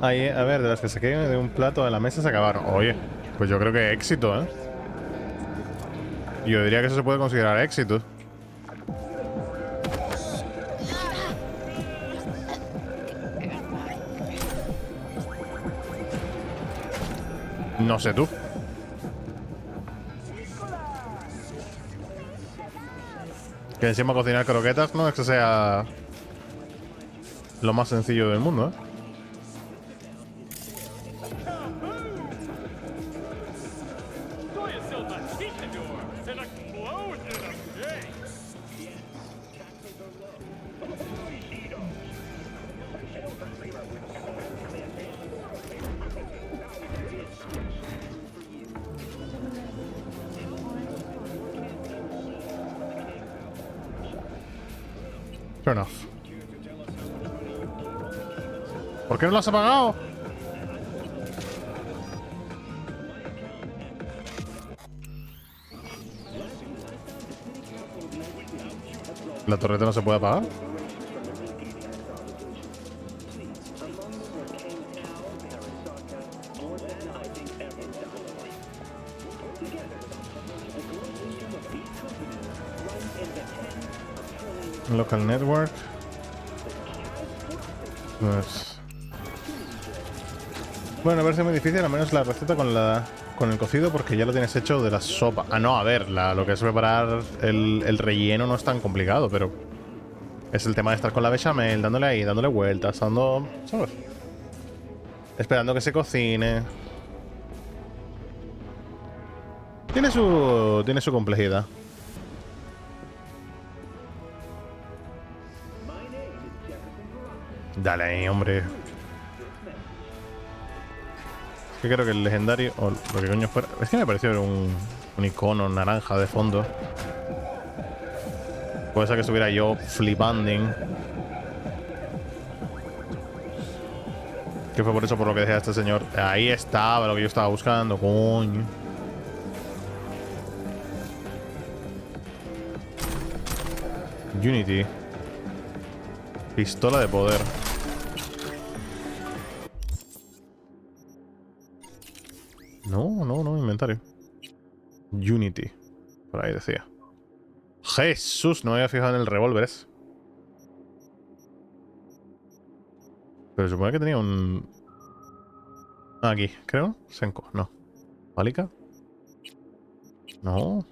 Ahí, a ver, de las que se quedan de un plato de la mesa se acabaron. Oye, pues yo creo que éxito, ¿eh? Yo diría que eso se puede considerar éxito. No sé tú. Que encima cocinar croquetas no es que sea lo más sencillo del mundo, ¿eh? Turn off. ¿Por qué no lo has apagado? ¿La torreta no se puede apagar? Local network. Pues Bueno, a ver si es muy difícil, al menos la receta con el cocido, porque ya lo tienes hecho de la sopa. Ah, no, a ver, lo que es preparar el relleno no es tan complicado, pero es el tema de estar con la bechamel, dándole ahí, dándole vueltas, dando, ¿sabes? Esperando que se cocine. Tiene su complejidad. Dale ahí, hombre. Que creo que el legendario, o lo que coño fuera. Es que me pareció un icono naranja de fondo. Puede ser que estuviera yo flipando. Que fue por eso por lo que dejé a este señor. Ahí estaba lo que yo estaba buscando, coño. Unity. Pistola de poder. No, inventario. Unity. Por ahí decía. Jesús, no me había fijado en el revólver ese. Pero supone que tenía un... Aquí, creo. Senko, no. ¿Pálica? No.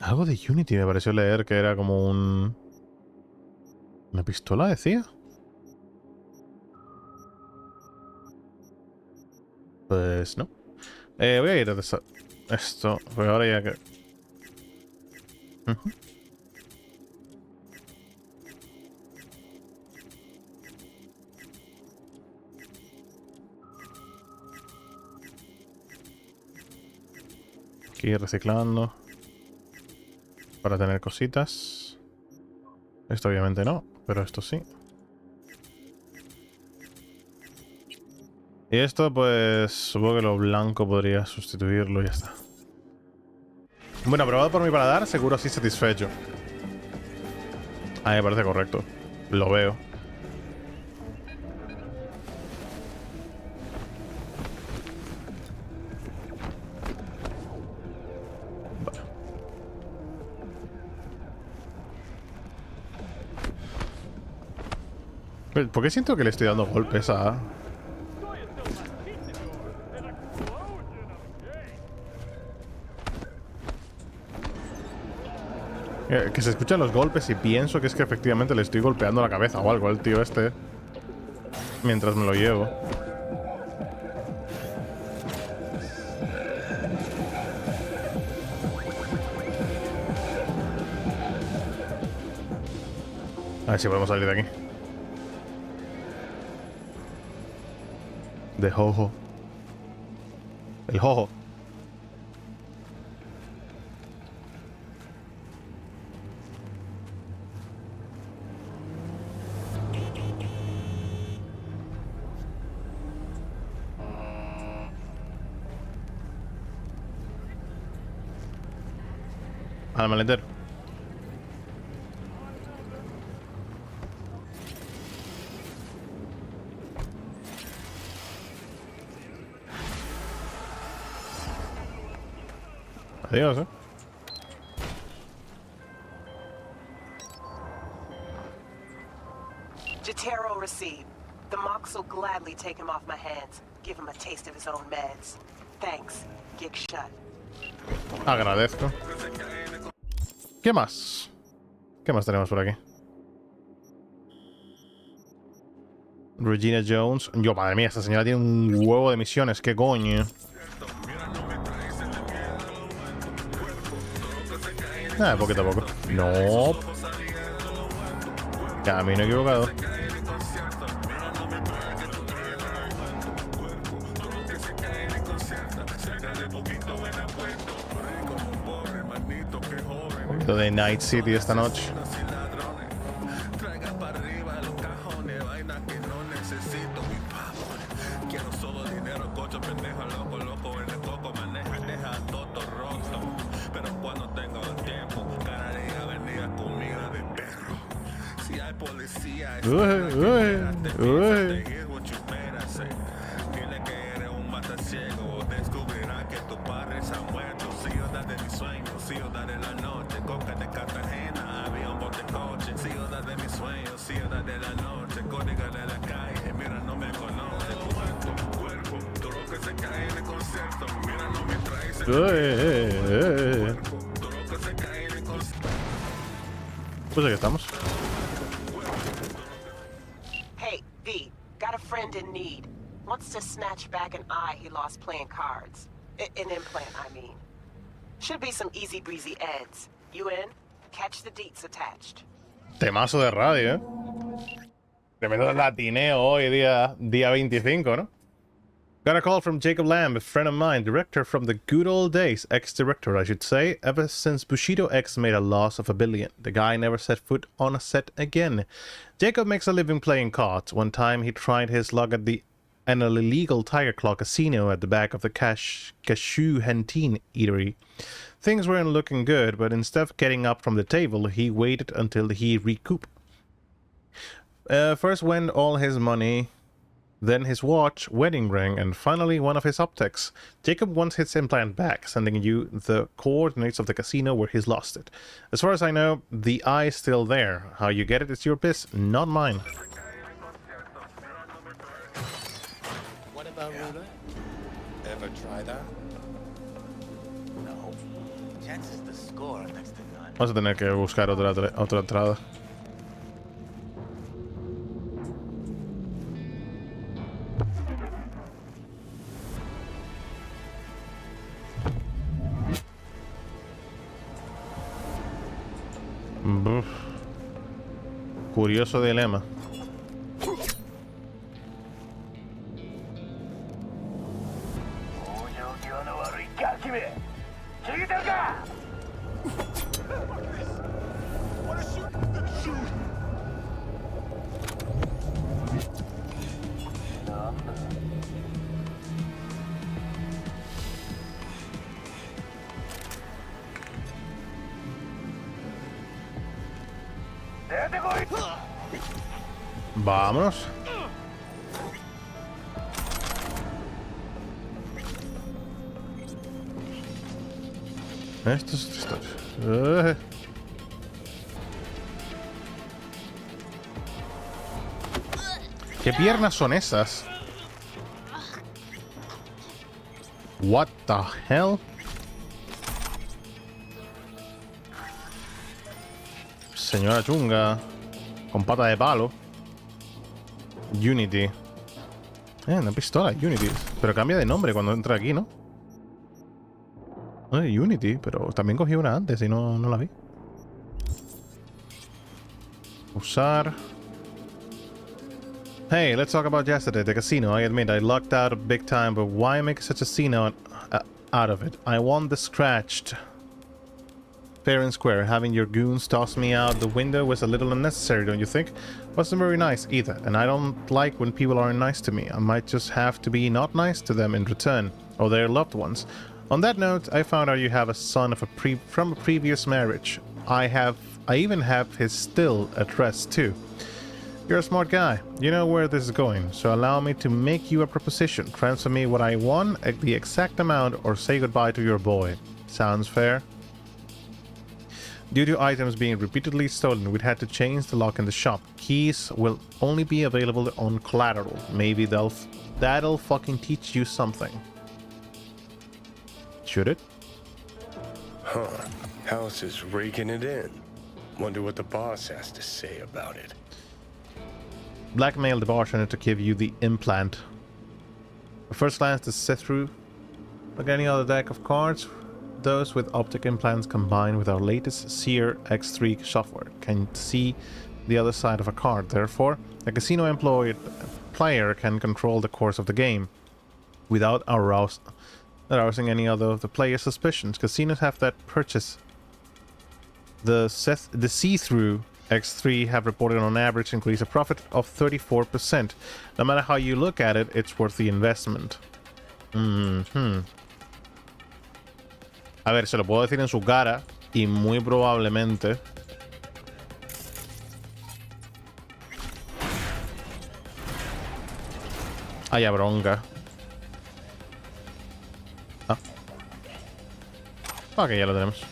Algo de Unity me pareció leer que era como un... ¿Una pistola, decía? Pues no. Voy a ir a esto, porque ahora ya que... Aquí reciclando. Para tener cositas. Esto obviamente no, pero esto sí. Y esto, pues, supongo que lo blanco podría sustituirlo y ya está. Bueno, aprobado por mi paladar, seguro sí satisfecho. Ah, me parece correcto. Lo veo. Vale. ¿Por qué siento que le estoy dando golpes a...? Que se escuchan los golpes y pienso que es que efectivamente le estoy golpeando la cabeza o algo al tío este. Mientras me lo llevo. A ver si podemos salir de aquí. De jojo. El jojo. Al maletero. Adiós, Jotaro received. The Mox will gladly take him off my hands. Give him a taste of his own meds. Thanks. Gig shut. Agradezco. ¿Qué más? ¿Qué más tenemos por aquí? Regina Jones. Yo, madre mía, esta señora tiene un huevo de misiones. ¿Qué coño? Poquito a poco. No. Camino equivocado. Un poquito de Night City esta noche. Pues aquí estamos. Hey, V, got a friend in need. Wants to snatch back an eye he lost playing cards. An implant, I mean. Should be some easy breezy eds. You in? Catch the deets attached. Temazo de radio, ¿eh? Tremendo latineo hoy, día 25, ¿no? Got a call from Jacob Lamb, a friend of mine, director from the good old days, ex-director, I should say, ever since Bushido X made a loss of $1 billion. The guy never set foot on a set again. Jacob makes a living playing cards. One time he tried his luck at an illegal Tiger Claw casino at the back of the Cashew Henteen eatery. Things weren't looking good, but instead of getting up from the table, he waited until he recouped. First went all his money, then his watch, wedding ring, and finally one of his optics. Jacob wants his implant back, sending you the coordinates of the casino where he's lost it. As far as I know, the eye is still there. How you get it is your biz, not mine. What about roulette? Ever try that? No. Chances to score are next to none. Vamos a tener que buscar otra entrada. Buf. Curioso dilema. Vámonos. Esto es otra historia. ¿Qué piernas son esas? What the hell? Señora chunga. Con pata de palo. Unity. Una pistola, Unity. Pero cambia de nombre cuando entra aquí, ¿no? No es Unity, pero también cogí una antes y no la vi. Usar. Hey, let's talk about yesterday, the casino. I admit I lucked out big time, but why make such a scene out of it? I won the scratched. Fair and square. Having your goons toss me out the window was a little unnecessary, don't you think? Wasn't very nice either, and I don't like when people aren't nice to me. I might just have to be not nice to them in return, or their loved ones. On that note, I found out you have a son from a previous marriage. I even have his still address too. You're a smart guy. You know where this is going, so allow me to make you a proposition. Transfer me what I won at the exact amount, or say goodbye to your boy. Sounds fair? Due to items being repeatedly stolen, we'd had to change the lock in the shop. Keys will only be available on collateral. Maybe that'll fucking teach you something. Should it? Huh. House is raking it in. Wonder what the boss has to say about it. Blackmail the bartender to give you the implant. At first glance, the see-through. Like any other deck of cards, those with optic implants combined with our latest Seer X3 software can see the other side of a card. Therefore, a casino-employed player can control the course of the game without arousing any other of the player's suspicions. Casinos have that purchase. The see-through X3 have reported on average increase a profit of 34%. No matter how you look at it, it's worth the investment. A ver, se lo puedo decir en su cara y muy probablemente haya bronca. Ah. Ok, ya lo tenemos.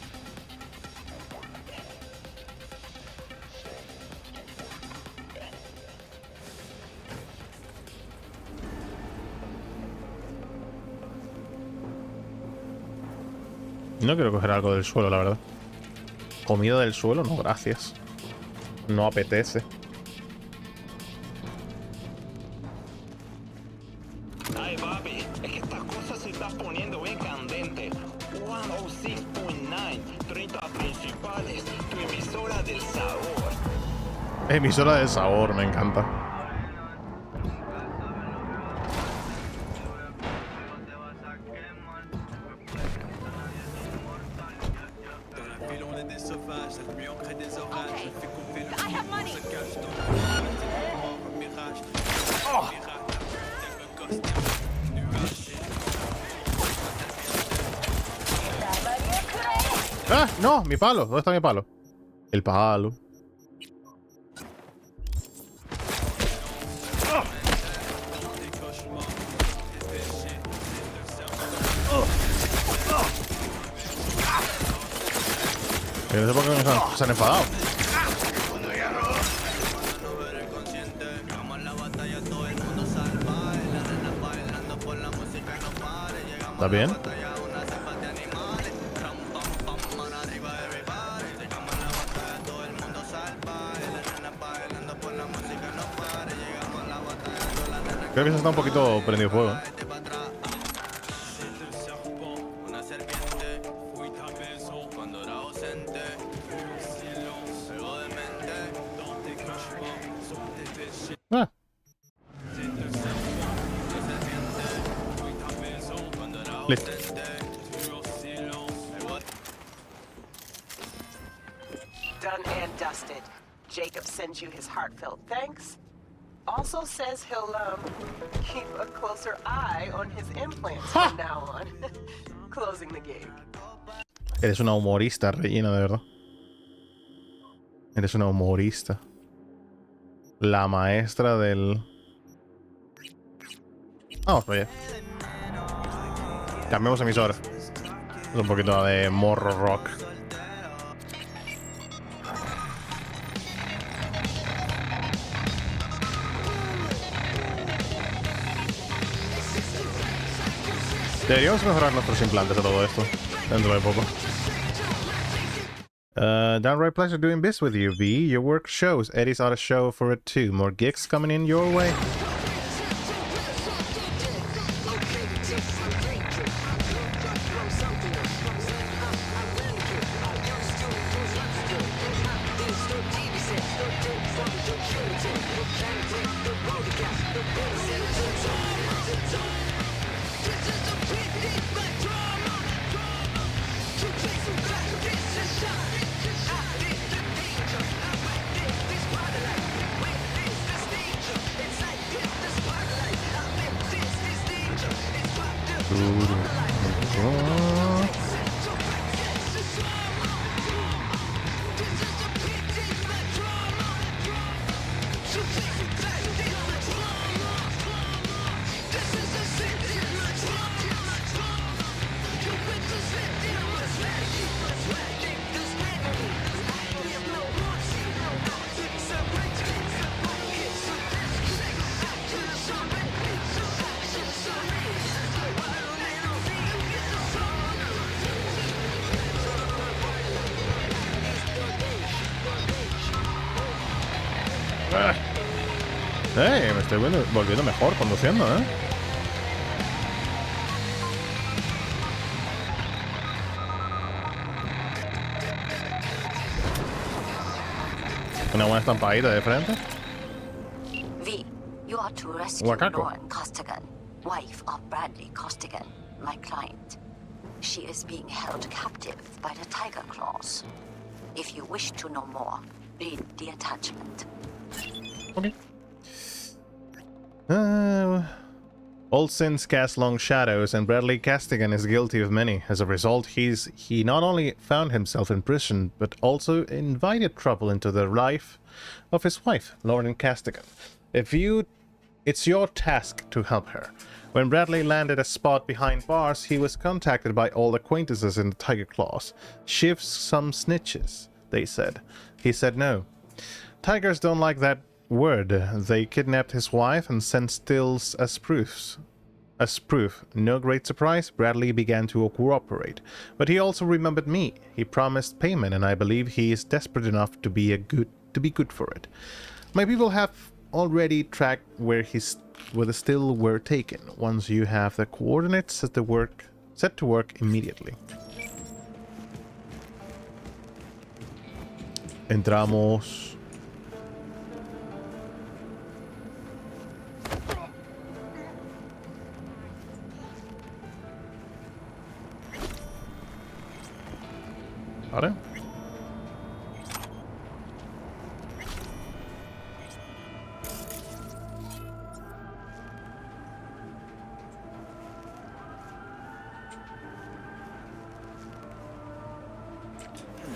No quiero coger algo del suelo, la verdad. Comida del suelo, no, gracias. No apetece. Ay, papi, es que esta cosa se está poniendo bien candente. 106.9, 30 principales, tu emisora del sabor. Emisora del sabor, me encanta. I have money. ¡Ah! ¡No! ¡Mi palo! ¿Dónde está mi palo? El palo. Yo no sé por qué no se han enfadado. ¿Está bien? Creo que se está un poquito prendido fuego. Ah. Listo. Done and dusted. Jacob sends you his heartfelt thanks. Also says he'll keep a closer eye on his implants from now on. Closing the gig. Eres una humorista, Regina, de verdad. Eres una humorista. La maestra del... Vamos para allá. Cambiamos emisora. Es un poquito de morro rock. Deberíamos mejorar nuestros implantes a todo esto. Dentro de poco. Downright pleasure doing this with you, V. Your work shows. Eddie's on a show for it too. More gigs coming in your way. Me estoy volviendo mejor conduciendo, ¿eh? Una buena estampadita de frente. V, you are to rescue Wakako. Lauren Costigan, wife of Bradley Costigan, my client. She is being held captive by the Tiger Claws. If you wish to know more, read the attachment. Okay. Old sins cast long shadows, and Bradley Costigan is guilty of many. As a result, he not only found himself in prison, but also invited trouble into the life of his wife, Lauren Costigan. It's your task to help her. When Bradley landed a spot behind bars, he was contacted by old acquaintances in the Tiger Claws. Shifts some snitches, they said. He said no. Tigers don't like that word. They kidnapped his wife and sent stills as proofs. As proof, no great surprise, Bradley began to cooperate. But he also remembered me. He promised payment, and I believe he is desperate enough to be good for it. My people have already tracked where the still were taken. Once you have the coordinates, set to work immediately. Entramos. Vale.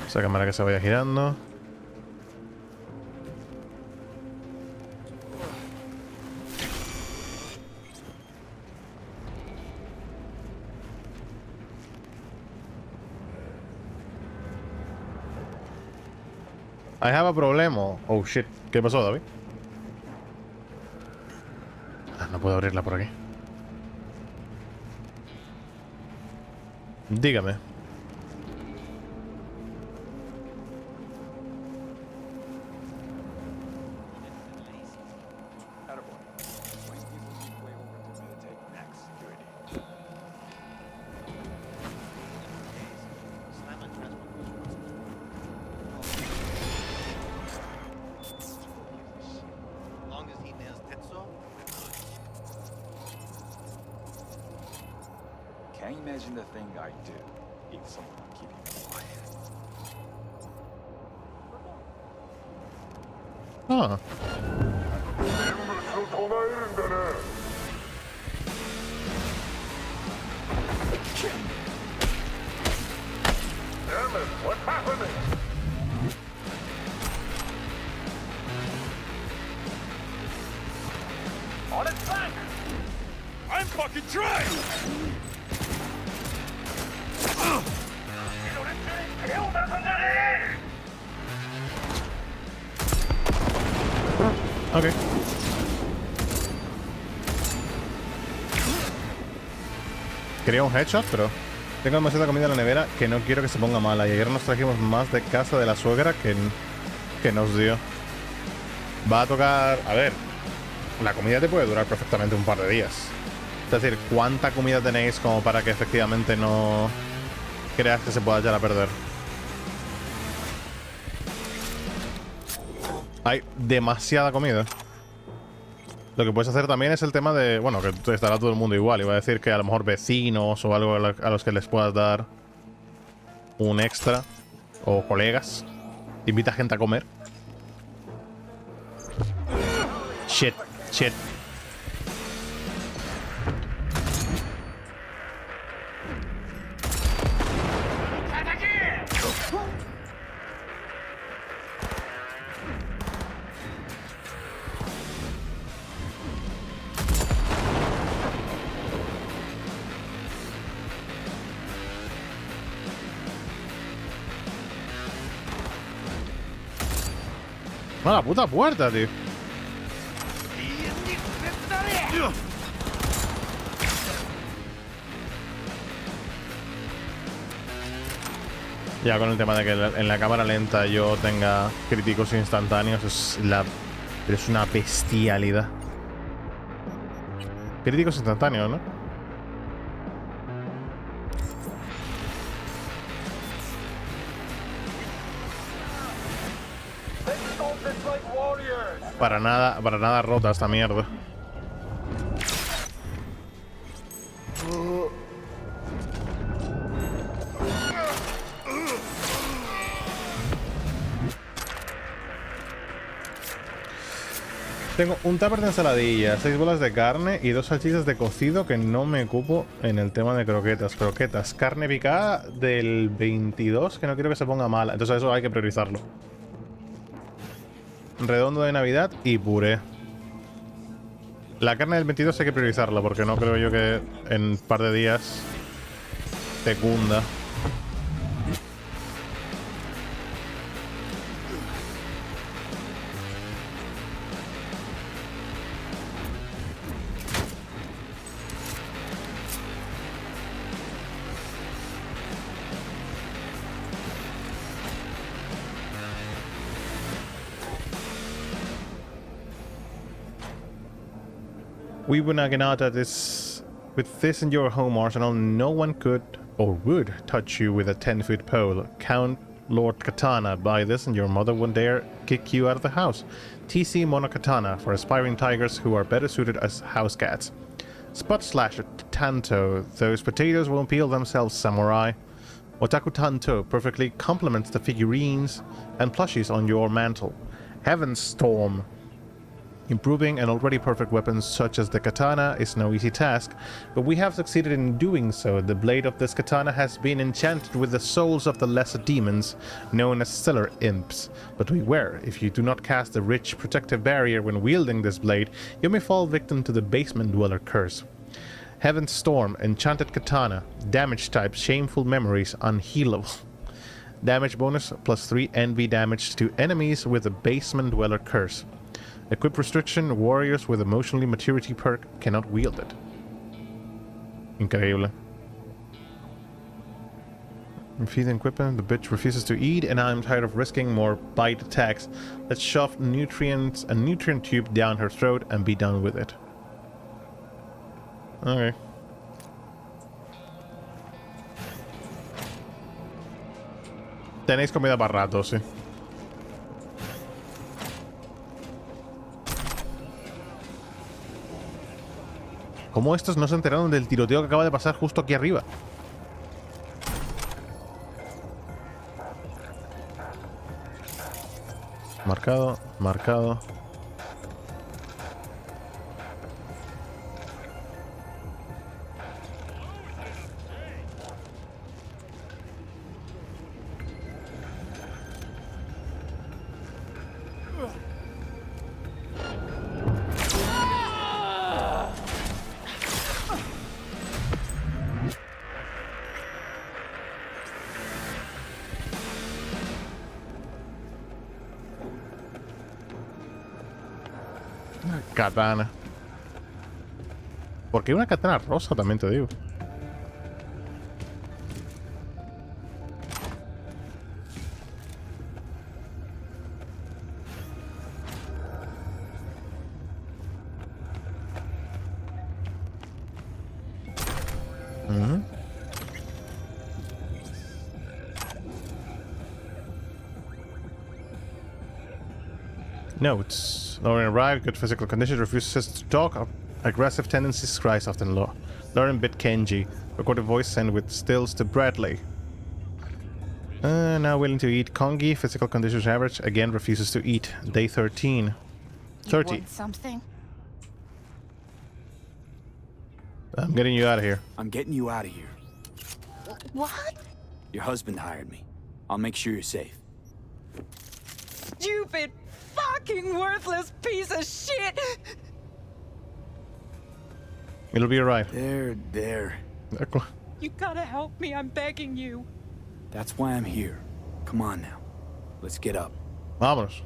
Esa cámara que se vaya girando. I have a problema. Oh shit. ¿Qué pasó, David? Ah, no puedo abrirla por aquí. Dígame. Can't imagine the thing I do if someone keeping quiet. Ah. Damn it, what's happening? On its back! I'm fucking trying! Ok. Quería un headshot, pero tengo demasiada comida en la nevera que no quiero que se ponga mala. Y ayer nos trajimos más de casa de la suegra que nos dio. Va a tocar... A ver, la comida te puede durar perfectamente un par de días. Es decir, ¿cuánta comida tenéis como para que efectivamente no creas que se pueda echar a perder? Hay demasiada comida. Lo que puedes hacer también es el tema de... Bueno, que estará todo el mundo igual. Iba a decir que a lo mejor vecinos o algo a los que les puedas dar un extra. O colegas. Invita gente a comer. Shit, shit. ¡Ah, la puta puerta, tío! Ya con el tema de que en la cámara lenta yo tenga críticos instantáneos es una bestialidad. Críticos instantáneos, ¿no? Para nada rota esta mierda. Tengo un tupper de ensaladilla, 6 bolas de carne y 2 salchichas de cocido que no me ocupo en el tema de croquetas. Croquetas, carne picada del 22 que no quiero que se ponga mala. Entonces eso hay que priorizarlo. Redondo de Navidad y puré. La carne del 22 hay que priorizarla porque no creo yo que en un par de días te cunda. We would Naginata this with this in your home arsenal, no one could or would touch you with a 10-foot pole. Count Lord Katana by this and your mother wouldn't dare kick you out of the house. TC Monokatana for aspiring tigers who are better suited as house cats. Spot Slasher Tanto, those potatoes won't peel themselves, samurai. Otaku Tanto perfectly complements the figurines and plushies on your mantle. Heaven's Storm. Improving an already perfect weapon such as the katana is no easy task, but we have succeeded in doing so. The blade of this katana has been enchanted with the souls of the lesser demons, known as stellar imps. But beware, if you do not cast a rich protective barrier when wielding this blade, you may fall victim to the basement dweller curse. Heaven's Storm, enchanted katana, damage type, shameful memories, unhealable. Damage bonus, +3 envy damage to enemies with a basement dweller curse. Equip restriction, warriors with emotionally maturity perk cannot wield it. Increíble. Feed and equipment, the bitch refuses to eat and I'm tired of risking more bite attacks. Let's shove a nutrient tube down her throat and be done with it. Okay. Tenéis comida para rato, sí. ¿Cómo estos no se enteraron del tiroteo que acaba de pasar justo aquí arriba? Marcado, marcado. Katana. ¿Por qué una katana rosa? También te digo. Notes. Lauren arrived, good physical condition, refuses to talk, aggressive tendencies, cries often low. Lauren bit Kenji, recorded voice sent with stills to Bradley. Now willing to eat Kongi, physical conditions average, again refuses to eat. Day 13. 30. You want something? I'm getting you out of here. I'm getting you out of here. What? Your husband hired me. I'll make sure you're safe. Stupid, fucking worthless piece of shit! It'll be alright. There. You gotta help me, I'm begging you. That's why I'm here. Come on now. Let's get up. Vámonos.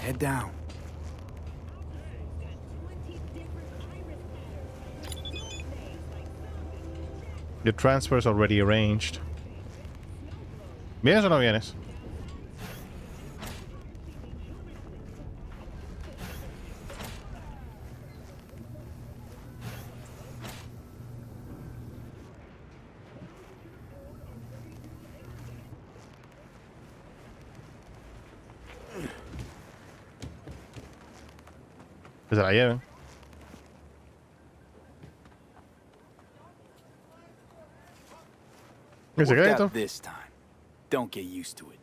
Head down. Your transfer is already arranged. ¿Vienes o no vienes? Que se la lleven. Que se Worked quede. out this time. Don't get used to it.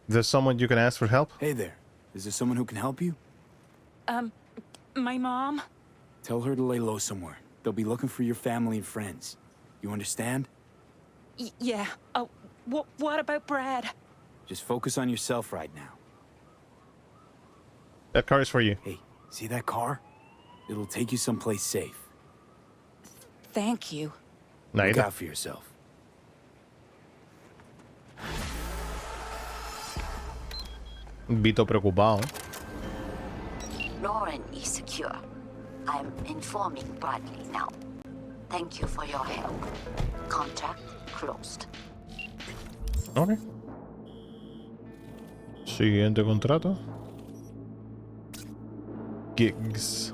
There's someone you can ask for help? Hey there. Is there someone who can help you? My mom? Tell her to lay low somewhere. They'll be looking for your family and friends. You understand? Yeah. Oh, what about Brad? Just focus on yourself right now. That car is for you. Hey, see that car? It'll take you someplace safe. Thank you. Nah, Look out for yourself. Vito preocupado. Lauren is secure. I'm informing Bradley now. Thank you for your help. Contract closed. Okay. Siguiente contrato. Gigs.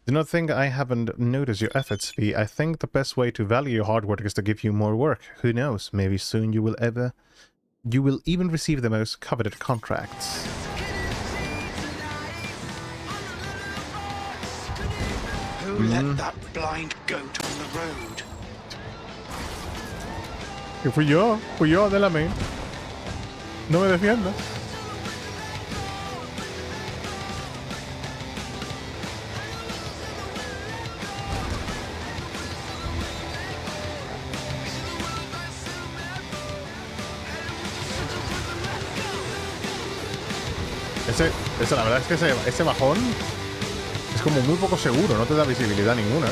Do not think I haven't noticed your efforts, V. I think the best way to value your hard work is to give you more work. Who knows? Maybe soon you will even receive the most coveted contracts. Who let that blind goat on the road? Que fui yo de la main. No me defiendas. La verdad es que ese bajón es como muy poco seguro, no te da visibilidad ninguna.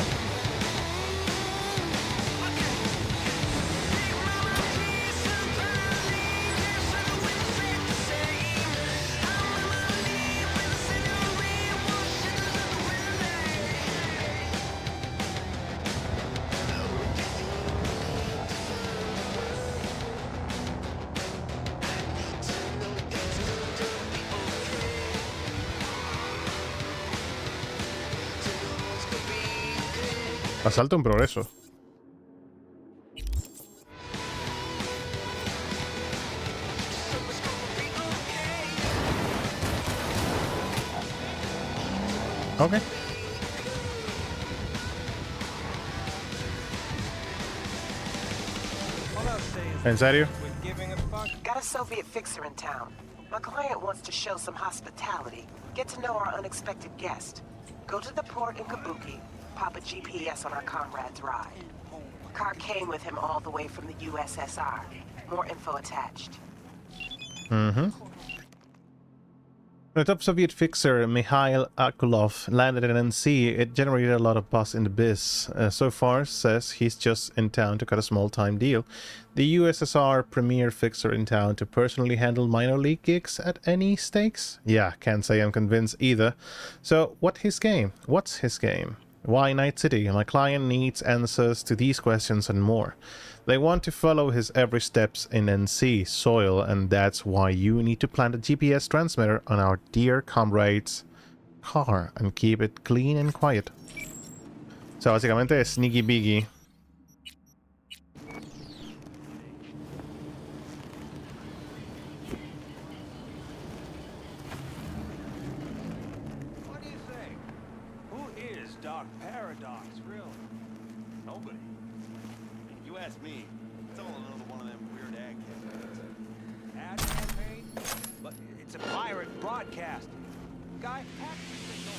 Asalto en progreso. Ok. ¿En serio? Got a Soviet fixer in town. My client wants to show some hospitality. Get to know our unexpected guest. Go to the port in Kabuki. Pop a GPS on our comrade's ride. Car came with him all the way from the USSR. More info attached. The top Soviet fixer, Mikhail Akulov, landed in NC. It generated a lot of buzz in the biz. So far, says he's just in town to cut a small-time deal. The USSR premier fixer in town to personally handle minor league gigs at any stakes? Yeah, can't say I'm convinced either. So, what's his game? Why Night City? My client needs answers to these questions and more. They want to follow his every steps in NC soil, and that's why you need to plant a GPS transmitter on our dear comrade's car and keep it clean and quiet. O sea, básicamente es sneaky biggie. Broadcast. Guy hacked the signal.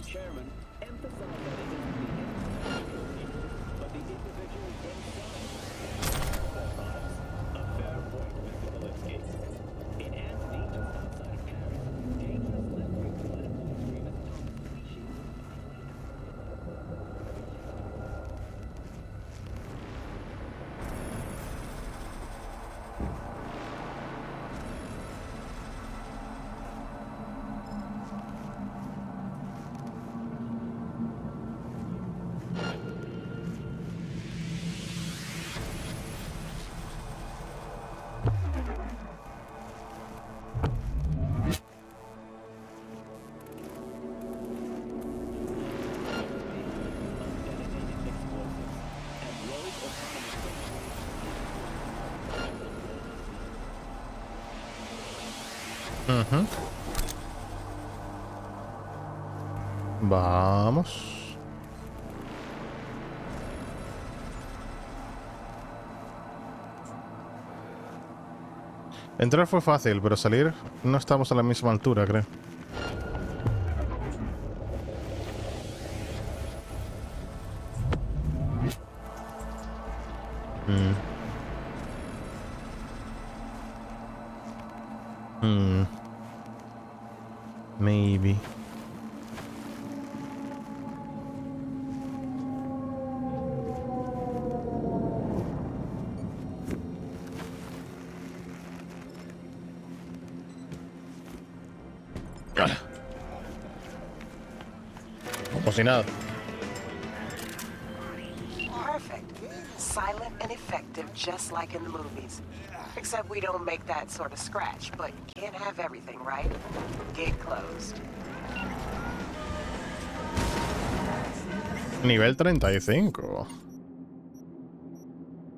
Chairman emphasized that it is the but the individuals themselves their lives. A fair point, Mr. Kalinsky. In Antony, just outside of Paris, dangerous left-wing political extremist Thomas Leachy. Vamos. Entrar fue fácil, pero salir no estamos a la misma altura, creo. Maybe. Como si nada. Perfect. Silent and effective, just like in the movies. Except we don't make that sort of scratch, but you can't have everything, right? Get closed. Nivel 35.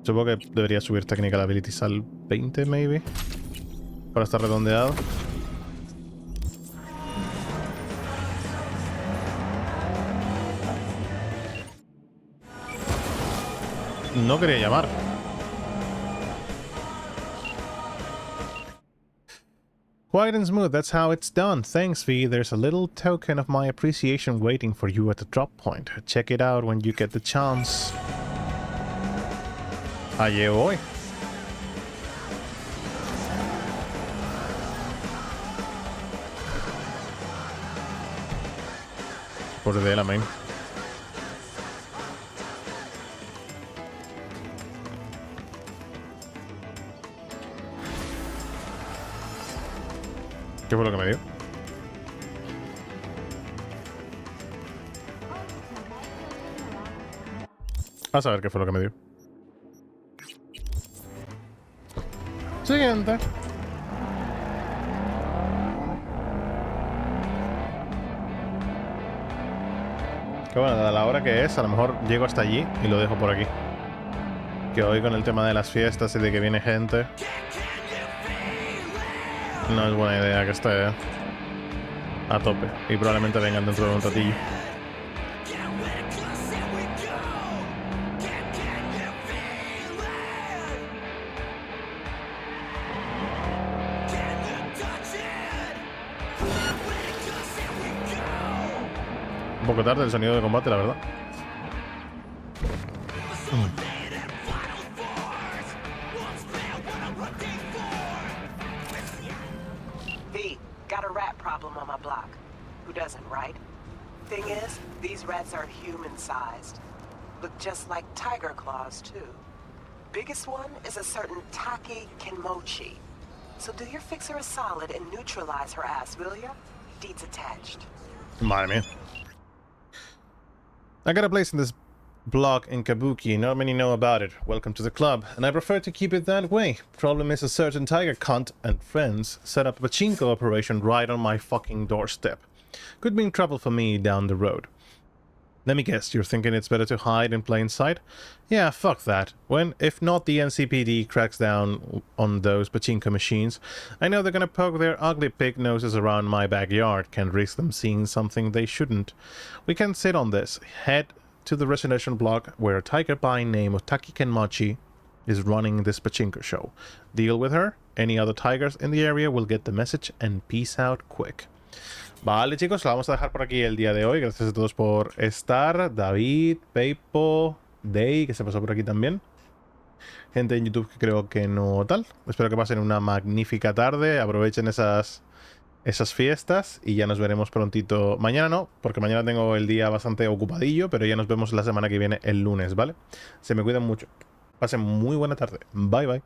Supongo que debería subir Technical Abilities al 20, maybe. Para estar redondeado. No quería llamar. Quiet and smooth, that's how it's done. Thanks, V. There's a little token of my appreciation waiting for you at the drop point. Check it out when you get the chance. Allí voy. Por de la main. ¿Qué fue lo que me dio? A saber qué fue lo que me dio. Siguiente. Que bueno, a la hora que es, a lo mejor llego hasta allí y lo dejo por aquí. Que hoy con el tema de las fiestas y de que viene gente, no es buena idea que esté a tope. Y probablemente vengan dentro de un ratillo. Un poco tarde el sonido de combate, la verdad. V, got a rat problem on my block. Who doesn't, right? Thing is, these rats are human-sized. Look just like tiger claws, too. Biggest one is a certain Taki Kenmochi. So do your fixer a solid and neutralize her ass, will ya? Deeds attached. Madre mía. I got a place in this block in Kabuki. Not many know about it. Welcome to the club. And I prefer to keep it that way. Problem is a certain tiger cunt and friends set up a pachinko operation right on my fucking doorstep. Could mean trouble for me down the road. Let me guess, you're thinking it's better to hide in plain sight? Yeah, fuck that. When, if not the NCPD cracks down on those pachinko machines, I know they're gonna poke their ugly pig noses around my backyard. Can't risk them seeing something they shouldn't. We can sit on this. Head to the residential block where a tiger by name of Taki Kenmochi is running this pachinko show. Deal with her. Any other tigers in the area will get the message and peace out quick. Vale, chicos, la vamos a dejar por aquí el día de hoy. Gracias a todos por estar. David, Peipo, Day, que se pasó por aquí también. Gente en YouTube que creo que no tal. Espero que pasen una magnífica tarde. Aprovechen esas fiestas y ya nos veremos prontito. Mañana no, porque mañana tengo el día bastante ocupadillo, pero ya nos vemos la semana que viene el lunes, ¿vale? Se me cuidan mucho. Pasen muy buena tarde. Bye, bye.